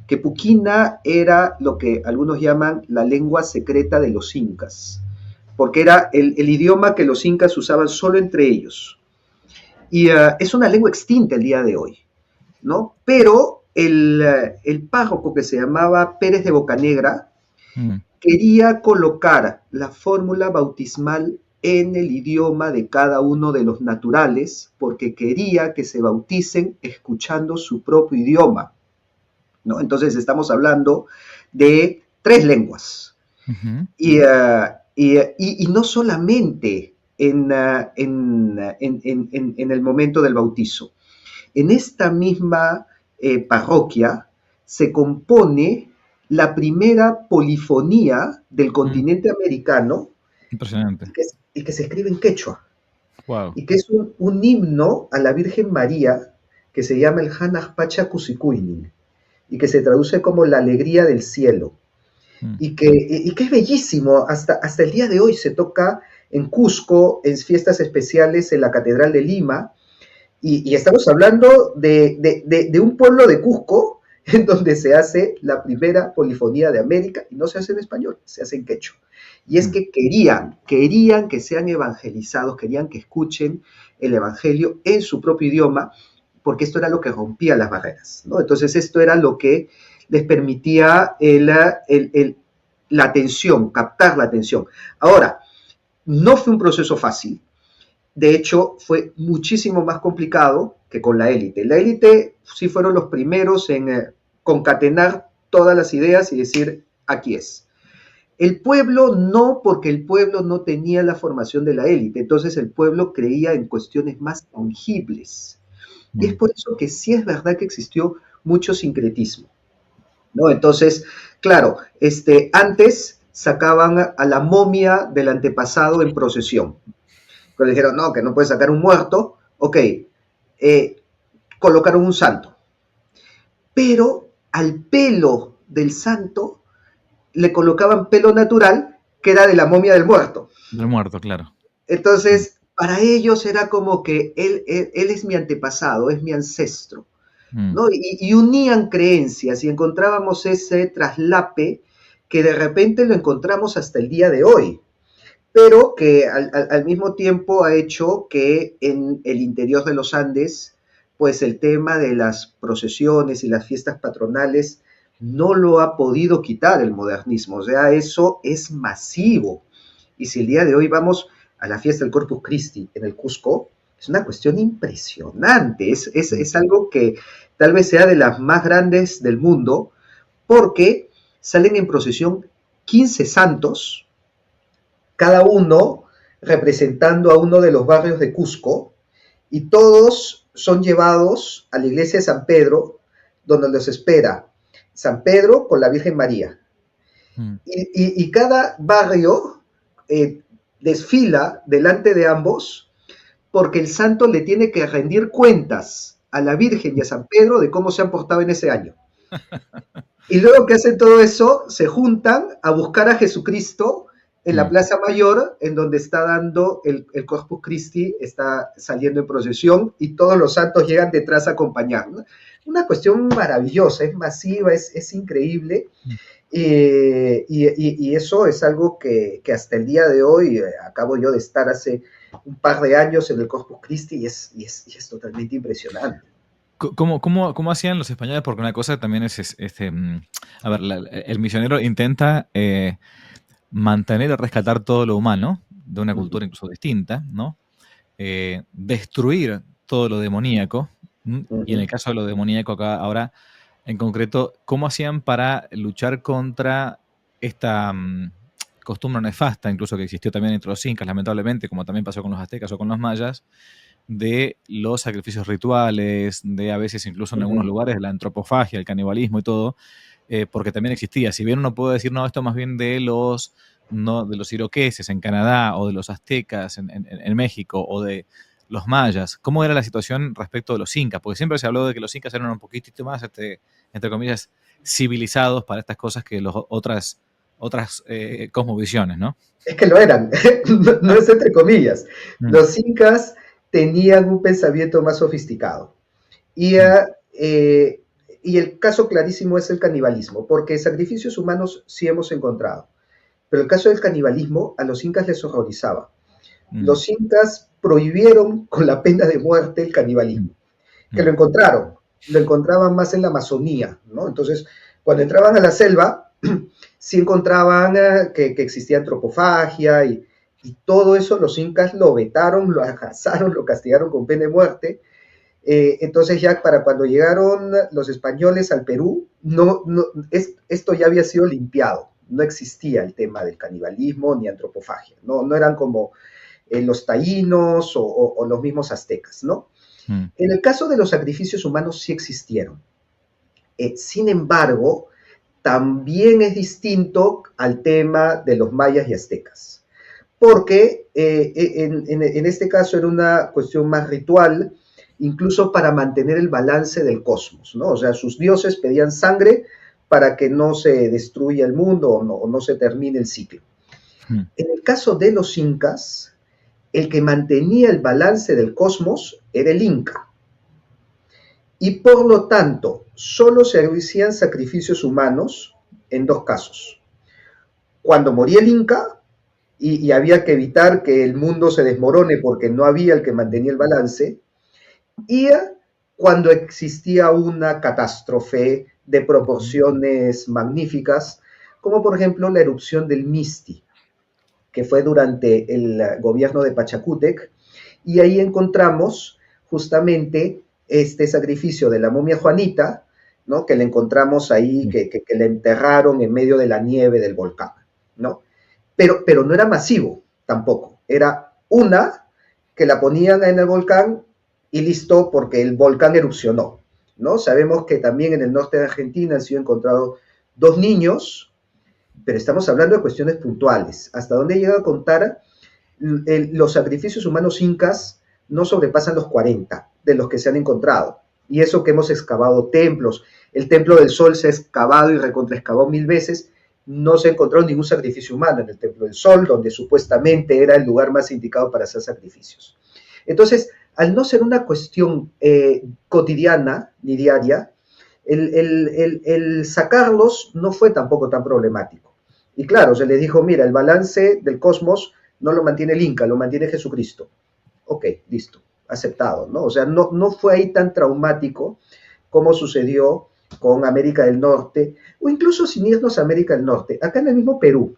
que puquina era lo que algunos llaman la lengua secreta de los incas, porque era el idioma que los incas usaban solo entre ellos. Y es una lengua extinta el día de hoy, ¿no? Pero el párroco que se llamaba Pérez de Bocanegra mm. quería colocar la fórmula bautismal en el idioma de cada uno de los naturales porque quería que se bauticen escuchando su propio idioma, ¿no? Entonces estamos hablando de 3 lenguas. Ujú, Y no solamente en el momento del bautizo. En esta misma parroquia se compone la primera polifonía del mm. continente americano Impresionante. y que se escribe en quechua Wow. y que es un himno a la Virgen María que se llama el Hanaj Pacha Kusikuinin y que se traduce como la alegría del cielo Mm. y que es bellísimo. Hasta el día de hoy se toca en Cusco, en fiestas especiales en la Catedral de Lima, y estamos hablando de un pueblo de Cusco en donde se hace la primera polifonía de América, y no se hace en español, se hace en quechua. Y es Mm. que querían que sean evangelizados, querían que escuchen el evangelio en su propio idioma, porque esto era lo que rompía las barreras, ¿no? Entonces esto era lo que les permitía la atención, captar la atención. Ahora, no fue un proceso fácil. De hecho, fue muchísimo más complicado que con la élite. La élite sí fueron los primeros en concatenar todas las ideas y decir, aquí es. El pueblo no, porque el pueblo no tenía la formación de la élite. Entonces el pueblo creía en cuestiones más tangibles. Y es Mm. por eso que sí es verdad que existió mucho sincretismo, ¿no? Entonces, claro, antes sacaban a la momia del antepasado en procesión. Pero le dijeron, no, que no puede sacar un muerto. Ok, colocaron un santo. Pero al pelo del santo le colocaban pelo natural que era de la momia del muerto. Del muerto, claro. Mm. Entonces, para ellos era como que él es mi antepasado, es mi ancestro, Mm. ¿no? Y unían creencias y encontrábamos ese traslape que de repente lo encontramos hasta el día de hoy, pero que al mismo tiempo ha hecho que en el interior de los Andes, pues el tema de las procesiones y las fiestas patronales no lo ha podido quitar el modernismo, o sea, eso es masivo. Y si el día de hoy vamos a la fiesta del Corpus Christi en el Cusco, es una cuestión impresionante, Mm. es algo que tal vez sea de las más grandes del mundo, porque salen en procesión 15 santos, cada uno representando a uno de los barrios de Cusco, y todos son llevados a la iglesia de San Pedro, donde los espera San Pedro con la Virgen María. Mm. Y cada barrio eh, desfila delante de ambos porque el santo le tiene que rendir cuentas a la Virgen y a San Pedro de cómo se han portado en ese año. Y luego que hacen todo eso, se juntan a buscar a Jesucristo en la Mm. Plaza Mayor, en donde está dando el Corpus Christi, está saliendo en procesión y todos los santos llegan detrás a acompañar, ¿no? Una cuestión maravillosa, es masiva, es increíble. Y eso es algo que hasta el día de hoy, acabo yo de estar hace un par de años en el Corpus Christi y es totalmente impresionante. ¿Cómo hacían los españoles? Porque una cosa también a ver, el misionero intenta mantener o rescatar todo lo humano de una Uh -huh. cultura incluso distinta, ¿no? Destruir todo lo demoníaco, Uh y en -huh. el caso de lo demoníaco acá ahora, en concreto, ¿cómo hacían para luchar contra esta costumbre nefasta, incluso que existió también entre los incas, lamentablemente, como también pasó con los aztecas o con los mayas, de los sacrificios rituales, de a veces incluso en Uh algunos -huh. lugares la antropofagia, el canibalismo y todo, porque también existía. Si bien uno puede decir, no, esto más bien no, de los iroqueses en Canadá o de los aztecas en México o de los mayas, ¿cómo era la situación respecto de los incas? Porque siempre se habló de que los incas eran un poquitito más, entre comillas, civilizados para estas cosas que otras cosmovisiones, ¿no? Es que lo eran, no es entre comillas. Mm, Los incas tenían un pensamiento más sofisticado. Y, mm, eh, y el caso clarísimo es el canibalismo, porque sacrificios humanos sí hemos encontrado. Pero el caso del canibalismo a los incas les horrorizaba. mm, Los incas prohibieron con la pena de muerte el mm, canibalismo, que mm, lo encontraban más en la Amazonía, ¿no? Entonces, cuando entraban a la selva, sí encontraban que existía antropofagia y todo eso los incas lo vetaron, lo arrasaron, lo castigaron con pena de muerte. Entonces ya para cuando llegaron los españoles al Perú, esto ya había sido limpiado, no existía el tema del canibalismo ni antropofagia, no eran como los taínos o los mismos aztecas, ¿no? mm. En el caso de los sacrificios humanos sí existieron. Sin embargo, también es distinto al tema de los mayas y aztecas, porque en este caso era una cuestión más ritual, incluso para mantener el balance del cosmos, ¿no? O sea, sus dioses pedían sangre para que no se destruya el mundo o no se termine el ciclo. Mm. En el caso de los incas, el que mantenía el balance del cosmos era el inca, y por lo tanto solo se hacían sacrificios humanos en dos casos. Cuando moría el inca y había que evitar que el mundo se desmorone porque no había el que mantenía el balance, y cuando existía una catástrofe de proporciones magníficas, como por ejemplo la erupción del Misti, que fue durante el gobierno de Pachacútec, y ahí encontramos justamente este sacrificio de la momia Juanita, ¿no? Que le encontramos ahí, Sí. que le enterraron en medio de la nieve del volcán, ¿no? Pero no era masivo tampoco, era una que la ponían en el volcán y listo porque el volcán erupcionó, ¿no? Sabemos que también en el norte de Argentina han sido encontrados dos niños, pero estamos hablando de cuestiones puntuales. ¿Hasta dónde llega a contar? Los sacrificios humanos incas no sobrepasan los 40 de los que se han encontrado. Y eso que hemos excavado templos, el templo del sol se ha excavado y recontraexcavado 1000 veces, no se ha encontrado ningún sacrificio humano en el templo del sol, donde supuestamente era el lugar más indicado para hacer sacrificios. Entonces, al no ser una cuestión cotidiana ni diaria, el sacarlos no fue tampoco tan problemático. Y claro, se les dijo, mira, el balance del cosmos no lo mantiene el Inca, lo mantiene Jesucristo. Ok, listo, aceptado, ¿no? O sea, no fue ahí tan traumático como sucedió con América del Norte, o incluso sin irnos a América del Norte. Acá en el mismo Perú,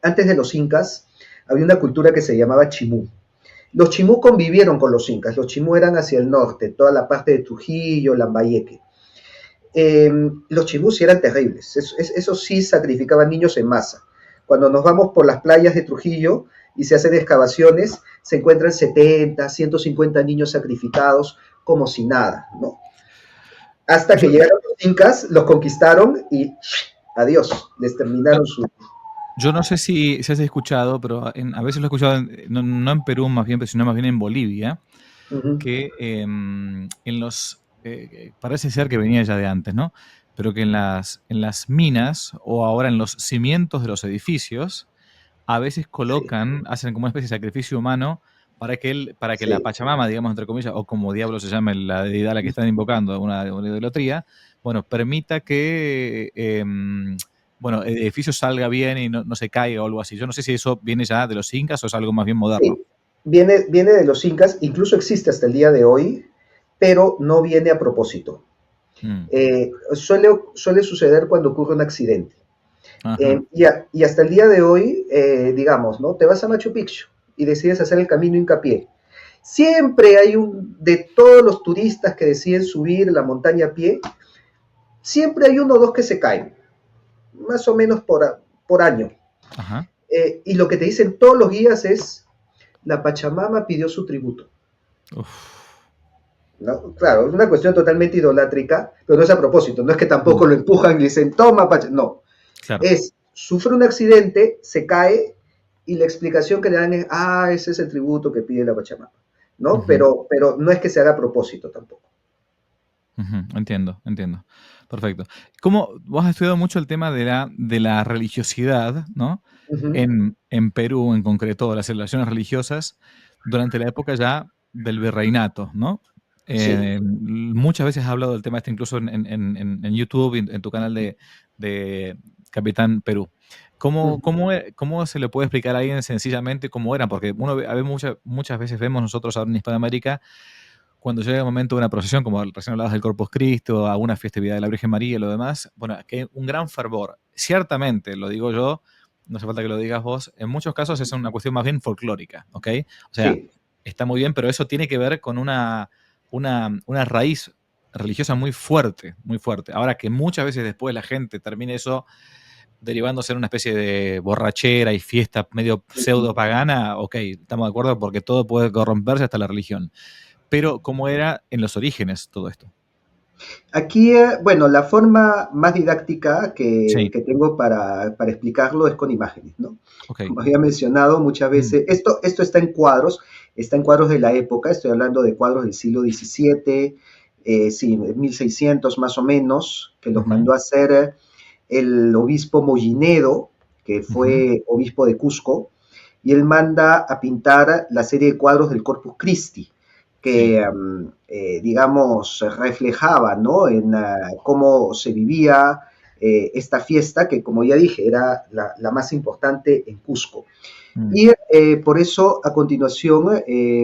antes de los incas, había una cultura que se llamaba chimú. Los chimú convivieron con los incas, los chimú eran hacia el norte, toda la parte de Trujillo, Lambayeque. Los chimú sí eran terribles, eso sí sacrificaban niños en masa. Cuando nos vamos por las playas de Trujillo, y se hacen excavaciones, se encuentran 70, 150 niños sacrificados como si nada, ¿no? Hasta que Yo, llegaron los incas, los conquistaron y adiós, les terminaron su... yo no sé si has escuchado, pero a veces lo he escuchado, no en Perú más bien, sino más bien en Bolivia, Ujú. que en los, parece ser que venía ya de antes, ¿no? Pero que en las minas o ahora en los cimientos de los edificios, a veces Sí, colocan, hacen como una especie de sacrificio humano para que la sí. Pachamama, digamos, entre comillas, o como diablo se llame la deidad a la que están invocando, una idolatría, bueno, permita que, bueno, el edificio salga bien y no se caiga o algo así. Yo no sé si eso viene ya de los incas o es algo más bien moderno. Sí, viene de los incas, incluso existe hasta el día de hoy, pero no viene a propósito. Mm, Suele suceder cuando ocurre un accidente. ajá, Y hasta el día de hoy, digamos, ¿no? Te vas a Machu Picchu y decides hacer el camino hincapié. Siempre hay de todos los turistas que deciden subir la montaña a pie, siempre hay uno o dos que se caen, más o menos por año. ajá. Y lo que te dicen todos los guías es, la Pachamama pidió su tributo. Uf, ¿No? Claro, es una cuestión totalmente idolátrica, pero no es a propósito, no es que tampoco mm, lo empujan y dicen, toma, no, claro. es, sufre un accidente, se cae y la explicación que le dan es, ese es el tributo que pide la Pachamama, ¿no? Ujú, Pero no es que se haga a propósito tampoco. ujú, entiendo, entiendo. Perfecto. ¿Cómo vos has estudiado mucho el tema de la religiosidad, ¿no? Uh -huh. En Perú, en concreto, las celebraciones religiosas, durante la época ya del virreinato, ¿no? Sí. Muchas veces has hablado del tema este incluso en YouTube, en tu canal de Capitán Perú. Uh -huh. ¿Cómo se le puede explicar a alguien sencillamente cómo eran? Porque muchas veces vemos nosotros ahora en Hispanoamérica cuando llega el momento de una procesión, como recién hablabas del Corpus Christi, o alguna festividad de la Virgen María y lo demás, bueno, que hay un gran fervor. Ciertamente, lo digo yo, no hace falta que lo digas vos, en muchos casos es una cuestión más bien folclórica, ¿ok? O sea, Sí. está muy bien, pero eso tiene que ver con una raíz religiosa muy fuerte, muy fuerte. Ahora que muchas veces después la gente termine eso derivándose en una especie de borrachera y fiesta medio Uh -huh. pseudo pagana, ok, estamos de acuerdo porque todo puede corromperse hasta la religión. Pero ¿cómo era en los orígenes todo esto? Aquí, bueno, la forma más didáctica Sí, que tengo para explicarlo es con imágenes, ¿no? ok. Como había mencionado muchas Mm, veces, esto está en cuadros de la época, estoy hablando de cuadros del siglo XVII, sí, 1600 más o menos, que los ujú, mandó a hacer el obispo Mollinedo, que ujú, fue obispo de Cusco, y él manda a pintar la serie de cuadros del Corpus Christi, sí. que, digamos, reflejaba, ¿no? En cómo se vivía esta fiesta, que como ya dije, era la más importante en Cusco. Mm, Y por eso a continuación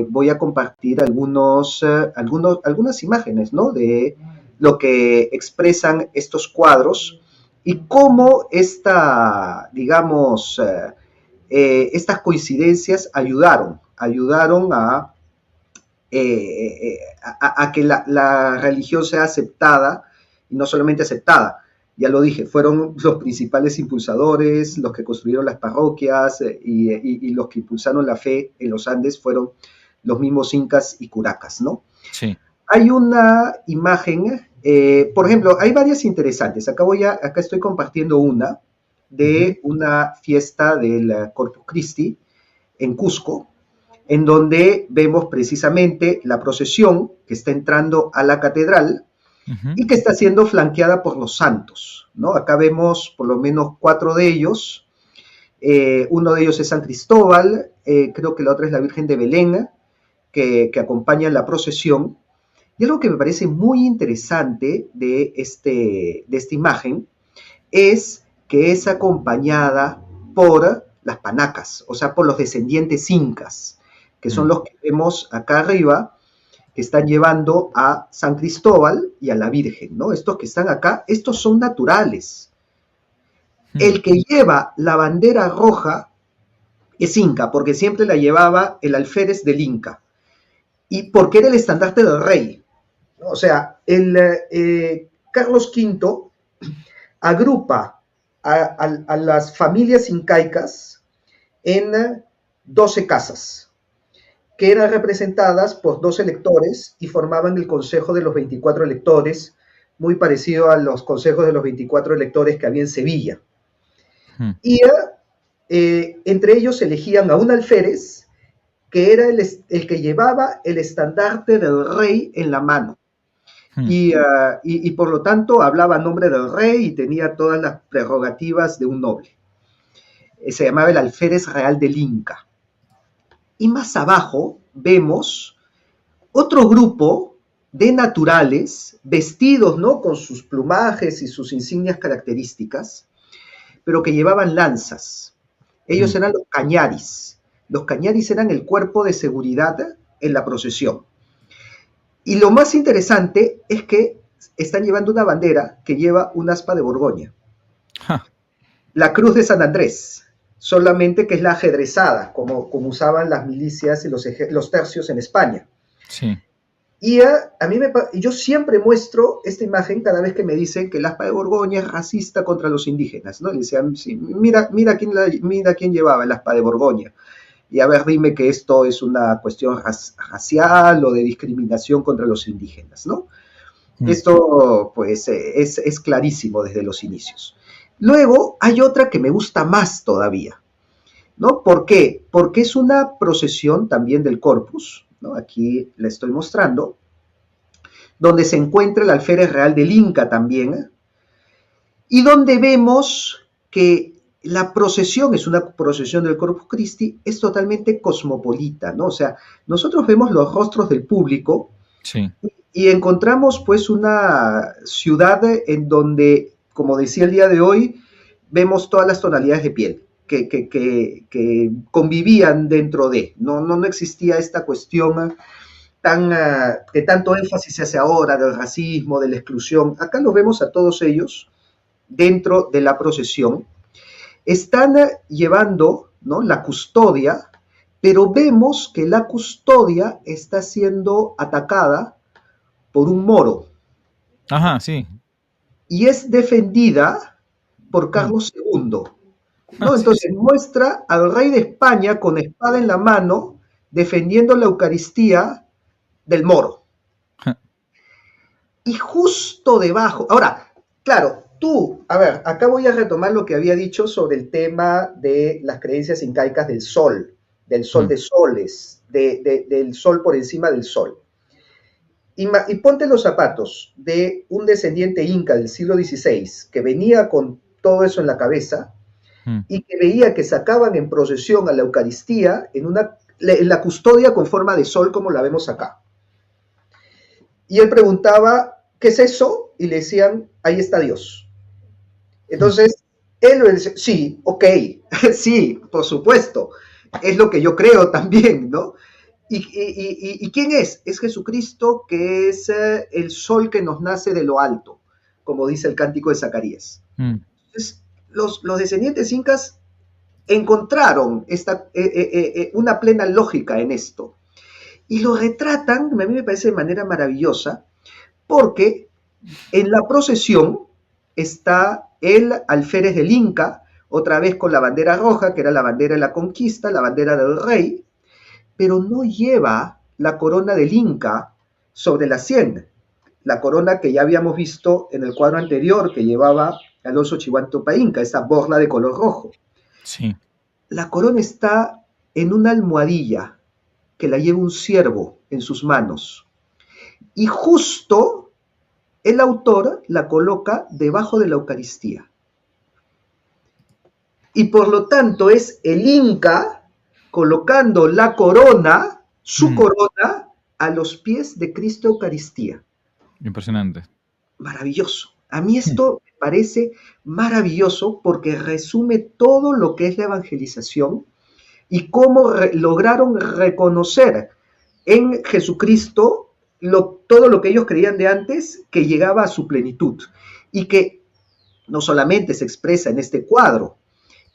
voy a compartir algunas imágenes, ¿no? De lo que expresan estos cuadros y cómo digamos, estas coincidencias ayudaron a que la religión sea aceptada, y no solamente aceptada, ya lo dije, fueron los principales impulsadores, los que construyeron las parroquias y los que impulsaron la fe en los Andes fueron los mismos incas y curacas, ¿no? sí. Hay una imagen, por ejemplo, hay varias interesantes. Acá estoy compartiendo una Ujú, de una fiesta del Corpus Christi en Cusco, en donde vemos precisamente la procesión que está entrando a la catedral ujú, y que está siendo flanqueada por los santos, ¿no? Acá vemos por lo menos 4 de ellos. Uno de ellos es San Cristóbal, creo que la otra es la Virgen de Belén, que acompaña la procesión. Y algo que me parece muy interesante de esta imagen es que es acompañada por las panacas, o sea, por los descendientes incas, que son mm, los que vemos acá arriba, que están llevando a San Cristóbal y a la Virgen, ¿no? Estos que están acá, estos son naturales. mm, El que lleva la bandera roja es inca, porque siempre la llevaba el alférez del inca, y porque era el estandarte del rey. O sea, Carlos V agrupa a las familias incaicas en 12 casas, que eran representadas por 12 electores y formaban el Consejo de los 24 electores, muy parecido a los consejos de los 24 electores que había en Sevilla. Y entre ellos elegían a un alférez, que era el que llevaba el estandarte del rey en la mano. Y por lo tanto hablaba a nombre del rey y tenía todas las prerrogativas de un noble. Se llamaba el alférez real del Inca. Y más abajo vemos otro grupo de naturales vestidos, ¿no?, con sus plumajes y sus insignias características, pero que llevaban lanzas. Ellos eran los cañaris. Los cañaris eran el cuerpo de seguridad en la procesión. Y lo más interesante es que están llevando una bandera que lleva un aspa de Borgoña. La cruz de San Andrés, solamente que es la ajedrezada, como usaban las milicias y los tercios en España. Sí. Y yo siempre muestro esta imagen cada vez que me dicen que el aspa de Borgoña es racista contra los indígenas, ¿no? Y decían, sí, mira quién llevaba el aspa de Borgoña. Y a ver, dime que esto es una cuestión racial o de discriminación contra los indígenas, ¿no? Esto, pues, es clarísimo desde los inicios. Luego, hay otra que me gusta más todavía, ¿no? ¿Por qué? Porque es una procesión también del Corpus, ¿no? Aquí la estoy mostrando, donde se encuentra el alférez real del Inca también, y donde vemos que la procesión es una procesión del Corpus Christi, es totalmente cosmopolita, ¿no? O sea, nosotros vemos los rostros del público, sí, y encontramos pues una ciudad en donde, como decía el día de hoy, vemos todas las tonalidades de piel que convivían dentro de, no existía esta cuestión que tanto énfasis se hace ahora del racismo, de la exclusión. Acá los vemos a todos ellos dentro de la procesión. Están llevando, ¿no?, la custodia, pero vemos que la custodia está siendo atacada por un moro. Ajá, sí. Y es defendida por Carlos II, ¿no? Entonces muestra al rey de España con espada en la mano defendiendo la Eucaristía del moro. Y justo debajo, ahora, claro, a ver, acá voy a retomar lo que había dicho sobre el tema de las creencias incaicas del sol de soles, del sol por encima del sol. Y ponte los zapatos de un descendiente inca del siglo XVI que venía con todo eso en la cabeza y que veía que sacaban en procesión a la Eucaristía en la custodia con forma de sol como la vemos acá. Y él preguntaba, ¿qué es eso? Y le decían, ahí está Dios. Entonces, él le dice, sí, ok, sí, por supuesto, es lo que yo creo también, ¿no? ¿Y quién es? Es Jesucristo, que es el sol que nos nace de lo alto, como dice el cántico de Zacarías. Entonces, los descendientes incas encontraron una plena lógica en esto. Y lo retratan, a mí me parece de manera maravillosa, porque en la procesión está el alférez del Inca, otra vez con la bandera roja, que era la bandera de la conquista, la bandera del rey, pero no lleva la corona del Inca sobre la sien, la corona que ya habíamos visto en el cuadro anterior que llevaba Alonso Chihuahua Inca, esa borla de color rojo. Sí. La corona está en una almohadilla que la lleva un ciervo en sus manos. Y justo el autor la coloca debajo de la Eucaristía. Y por lo tanto es el Inca colocando la corona, su corona, a los pies de Cristo Eucaristía. Impresionante. Maravilloso. A mí esto me parece maravilloso porque resume todo lo que es la evangelización y cómo lograron reconocer en Jesucristo todo lo que ellos creían de antes, que llegaba a su plenitud y que no solamente se expresa en este cuadro,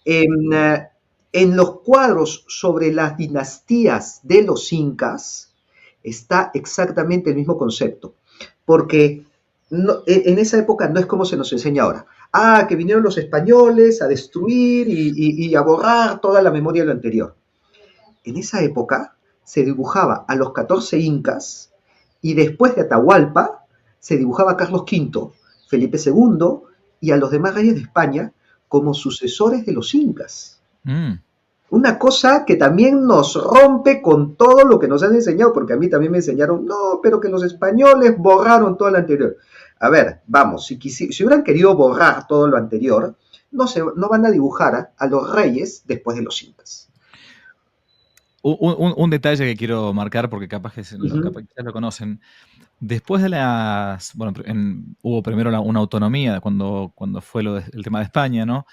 en los cuadros sobre las dinastías de los incas está exactamente el mismo concepto, porque en esa época no es como se nos enseña ahora. Que vinieron los españoles a destruir y a borrar toda la memoria de lo anterior. en esa época se dibujaba a los 14 incas y después de Atahualpa se dibujaba a Carlos V, Felipe II y a los demás reyes de España como sucesores de los incas. Mm. Una cosa que también nos rompe con todo lo que nos han enseñado, porque a mí también me enseñaron, no, pero que los españoles borraron todo lo anterior. A ver, vamos, si hubieran querido borrar todo lo anterior, no van a dibujar a los reyes después de los incas. Un detalle que quiero marcar, porque capaz que Ujú. ya lo conocen. Después de las. Bueno, hubo primero una autonomía cuando fue el tema de España, ¿no?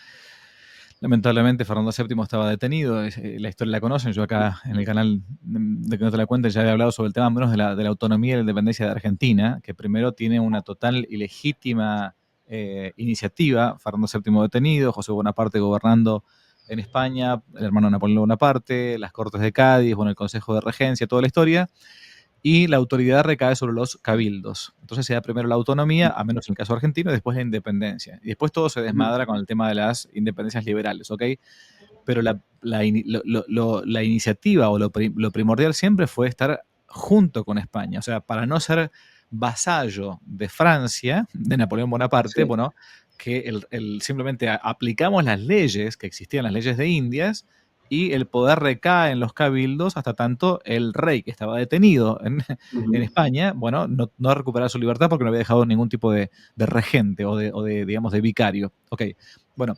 Lamentablemente Fernando VII estaba detenido, la historia la conocen, yo acá en el canal de Que No Te La Cuenten ya he hablado sobre el tema menos de la autonomía y la independencia de Argentina, que primero tiene una total y legítima iniciativa, Fernando VII detenido, José Bonaparte gobernando en España, el hermano Napoleón Bonaparte, las Cortes de Cádiz, bueno, el Consejo de Regencia, toda la historia, y la autoridad recae sobre los cabildos. Entonces se da primero la autonomía, a menos en el caso argentino, y después la independencia. Y después todo se desmadra con el tema de las independencias liberales, ¿ok? Pero la iniciativa o lo primordial siempre fue estar junto con España. O sea, para no ser vasallo de Francia, de Napoleón Bonaparte, Sí. bueno, que simplemente aplicamos las leyes que existían, las leyes de Indias, y el poder recae en los cabildos hasta tanto el rey que estaba detenido en Ujú. España, bueno, no recuperaba su libertad porque no había dejado ningún tipo de regente o digamos, de vicario. Ok, bueno,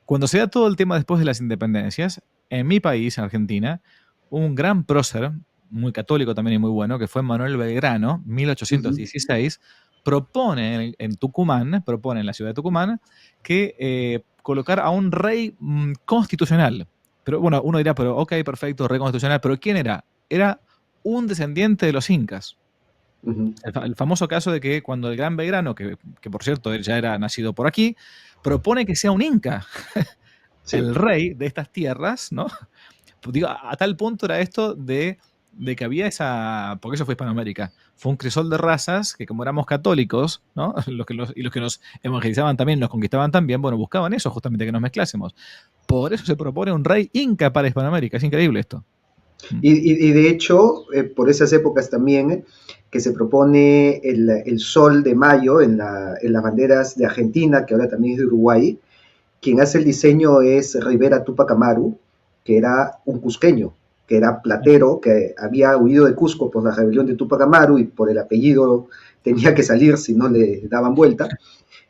cuando se da todo el tema después de las independencias, en mi país, en Argentina, un gran prócer, muy católico también y muy bueno, que fue Manuel Belgrano, Ujú. 1816, propone propone en la ciudad de Tucumán, que colocar a un rey constitucional. Pero bueno, uno dirá, pero ok, perfecto, rey constitucional, pero ¿quién era? Era un descendiente de los incas. Ujú. El famoso caso de que cuando el gran Belgrano, que por cierto él ya era nacido por aquí, propone que sea un inca Sí. el rey de estas tierras, ¿no? Digo, a tal punto era esto de que había esa, porque eso fue Hispanoamérica, fue un crisol de razas que como éramos católicos, ¿no? Y los que nos evangelizaban también, nos conquistaban también, bueno, buscaban eso justamente, que nos mezclásemos. Por eso se propone un rey inca para Hispanoamérica, es increíble esto. Mm. Y de hecho, por esas épocas también, que se propone el sol de mayo en las banderas de Argentina, que ahora también es de Uruguay. Quien hace el diseño es Rivera Tupac Amaru, que era un cusqueño, que era platero, que había huido de Cusco por la rebelión de Tupac Amaru y por el apellido tenía que salir si no le daban vuelta.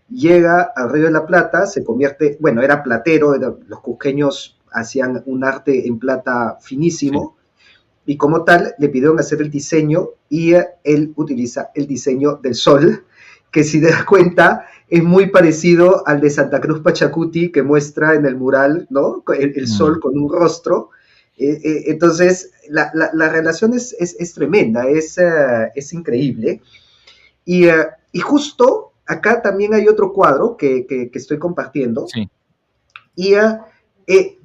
Llega al Río de la Plata, se convierte, bueno, era platero, los cusqueños hacían un arte en plata Sí. finísimo, y como tal le pidieron hacer el diseño y él utiliza el diseño del sol, que si te das cuenta es muy parecido al de Santa Cruz Pachacuti que muestra en el mural, ¿no? El Mm. sol con un rostro. Entonces, la relación es tremenda, es increíble. Y justo acá también hay otro cuadro que estoy compartiendo, Sí. y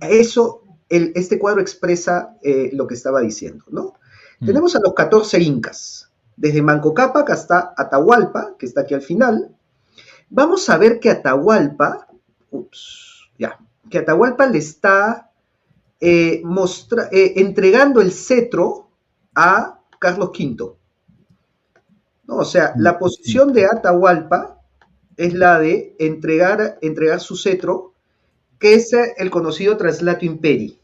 eso, este cuadro expresa lo que estaba diciendo, ¿no? Mm. Tenemos a los 14 incas, desde Manco Cápac hasta Atahualpa, que está aquí al final. Vamos a ver que Atahualpa, ya, que Atahualpa le está entregando el cetro a Carlos V, ¿no? O sea, Mm. la posición de Atahualpa es la de entregar su cetro, que es el conocido traslato imperi,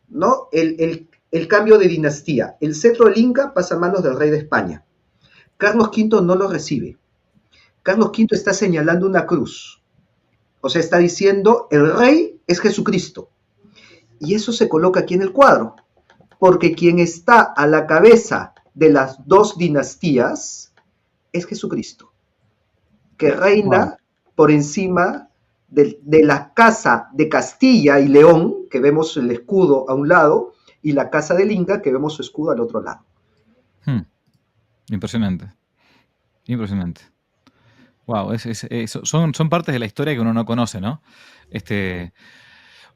¿no? El cambio de dinastía. El cetro del Inca pasa a manos del rey de España. Carlos V no lo recibe. Carlos V está señalando una cruz. O sea, está diciendo, el rey es Jesucristo. Y eso se coloca aquí en el cuadro. Porque quien está a la cabeza de las dos dinastías es Jesucristo, que Wow. reina por encima de la casa de Castilla y León, que vemos el escudo a un lado, y la casa del Inca, que vemos su escudo al otro lado. Mm. Impresionante. Impresionante. Wow, son partes de la historia que uno no conoce, ¿no? Este,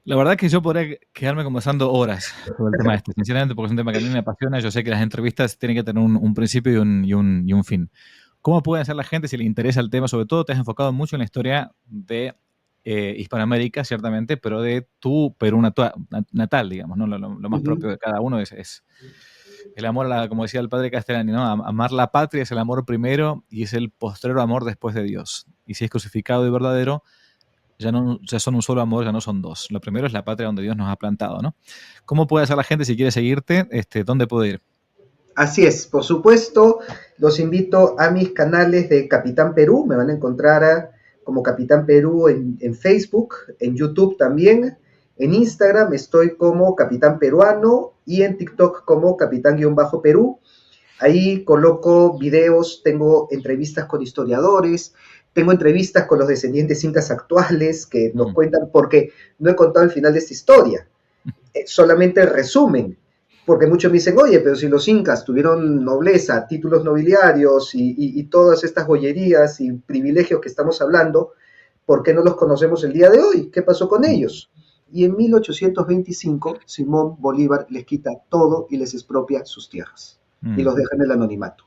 la verdad que yo podría quedarme conversando horas sobre el tema este, sinceramente, porque es un tema que a mí me apasiona. Yo sé que las entrevistas tienen que tener un principio y un fin. ¿Cómo puede hacer la gente si le interesa el tema? Sobre todo te has enfocado mucho en la historia de Hispanoamérica, ciertamente, pero de tu Perú natal, digamos, ¿no? Lo más propio de cada uno es el amor, como decía el padre Castellani, ¿no? Amar la patria es el amor primero y es el postrero amor después de Dios. Y si es crucificado y verdadero, ya son un solo amor, ya no son dos. Lo primero es la patria donde Dios nos ha plantado, ¿no? ¿Cómo puede hacer la gente si quiere seguirte? ¿Dónde puede ir? Así es, por supuesto, los invito a mis canales de Capitán Perú, me van a encontrar como Capitán Perú en Facebook, en YouTube también, en Instagram estoy como Capitán Peruano y en TikTok como Capitán-Perú. Ahí coloco videos, tengo entrevistas con historiadores, tengo entrevistas con los descendientes incas actuales que nos cuentan, porque no he contado el final de esta historia, solamente el resumen, porque muchos me dicen, oye, pero si los incas tuvieron nobleza, títulos nobiliarios y todas estas joyerías y privilegios que estamos hablando, ¿por qué no los conocemos el día de hoy? ¿Qué pasó con ellos? Y en 1825 Simón Bolívar les quita todo y les expropia sus tierras y los deja en el anonimato.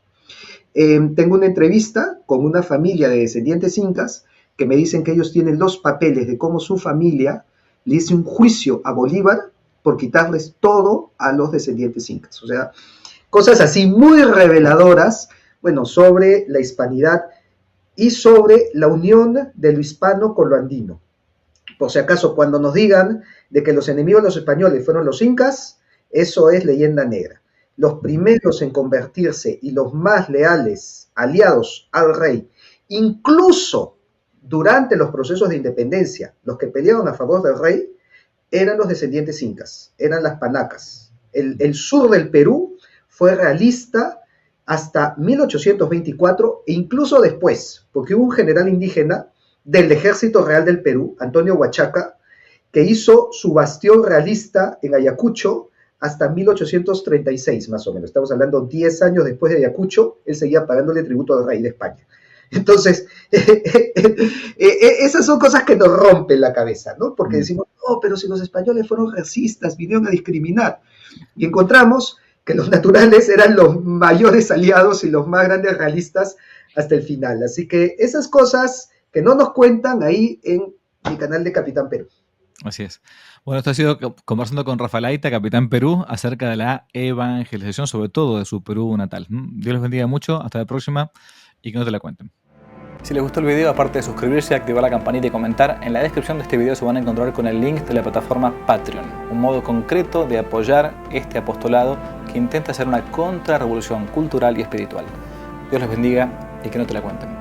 Tengo una entrevista con una familia de descendientes incas que me dicen que ellos tienen los papeles de cómo su familia le hizo un juicio a Bolívar por quitarles todo a los descendientes incas. O sea, cosas así muy reveladoras, bueno, sobre la hispanidad y sobre la unión de lo hispano con lo andino. Por si acaso, cuando nos digan de que los enemigos de los españoles fueron los incas, eso es leyenda negra. Los primeros en convertirse y los más leales, aliados al rey, incluso durante los procesos de independencia, los que pelearon a favor del rey, eran los descendientes incas, eran las panacas. El sur del Perú fue realista hasta 1824 e incluso después, porque hubo un general indígena del Ejército Real del Perú, Antonio Huachaca, que hizo su bastión realista en Ayacucho hasta 1836, más o menos. Estamos hablando 10 años después de Ayacucho, él seguía pagándole tributo al rey de España. Entonces, esas son cosas que nos rompen la cabeza, ¿no? Porque decimos, no, pero si los españoles fueron racistas, vinieron a discriminar. Y encontramos que los naturales eran los mayores aliados y los más grandes realistas hasta el final. Así que esas cosas que no nos cuentan ahí en mi canal de Capitán Perú. Así es. Bueno, esto ha sido conversando con Rafael Aita, Capitán Perú, acerca de la evangelización, sobre todo de su Perú natal. Dios los bendiga mucho, hasta la próxima y que no te la cuenten. Si les gustó el video, aparte de suscribirse, activar la campanita y comentar, en la descripción de este video se van a encontrar con el link de la plataforma Patreon, un modo concreto de apoyar este apostolado que intenta hacer una contrarrevolución cultural y espiritual. Dios les bendiga y que no te la cuenten.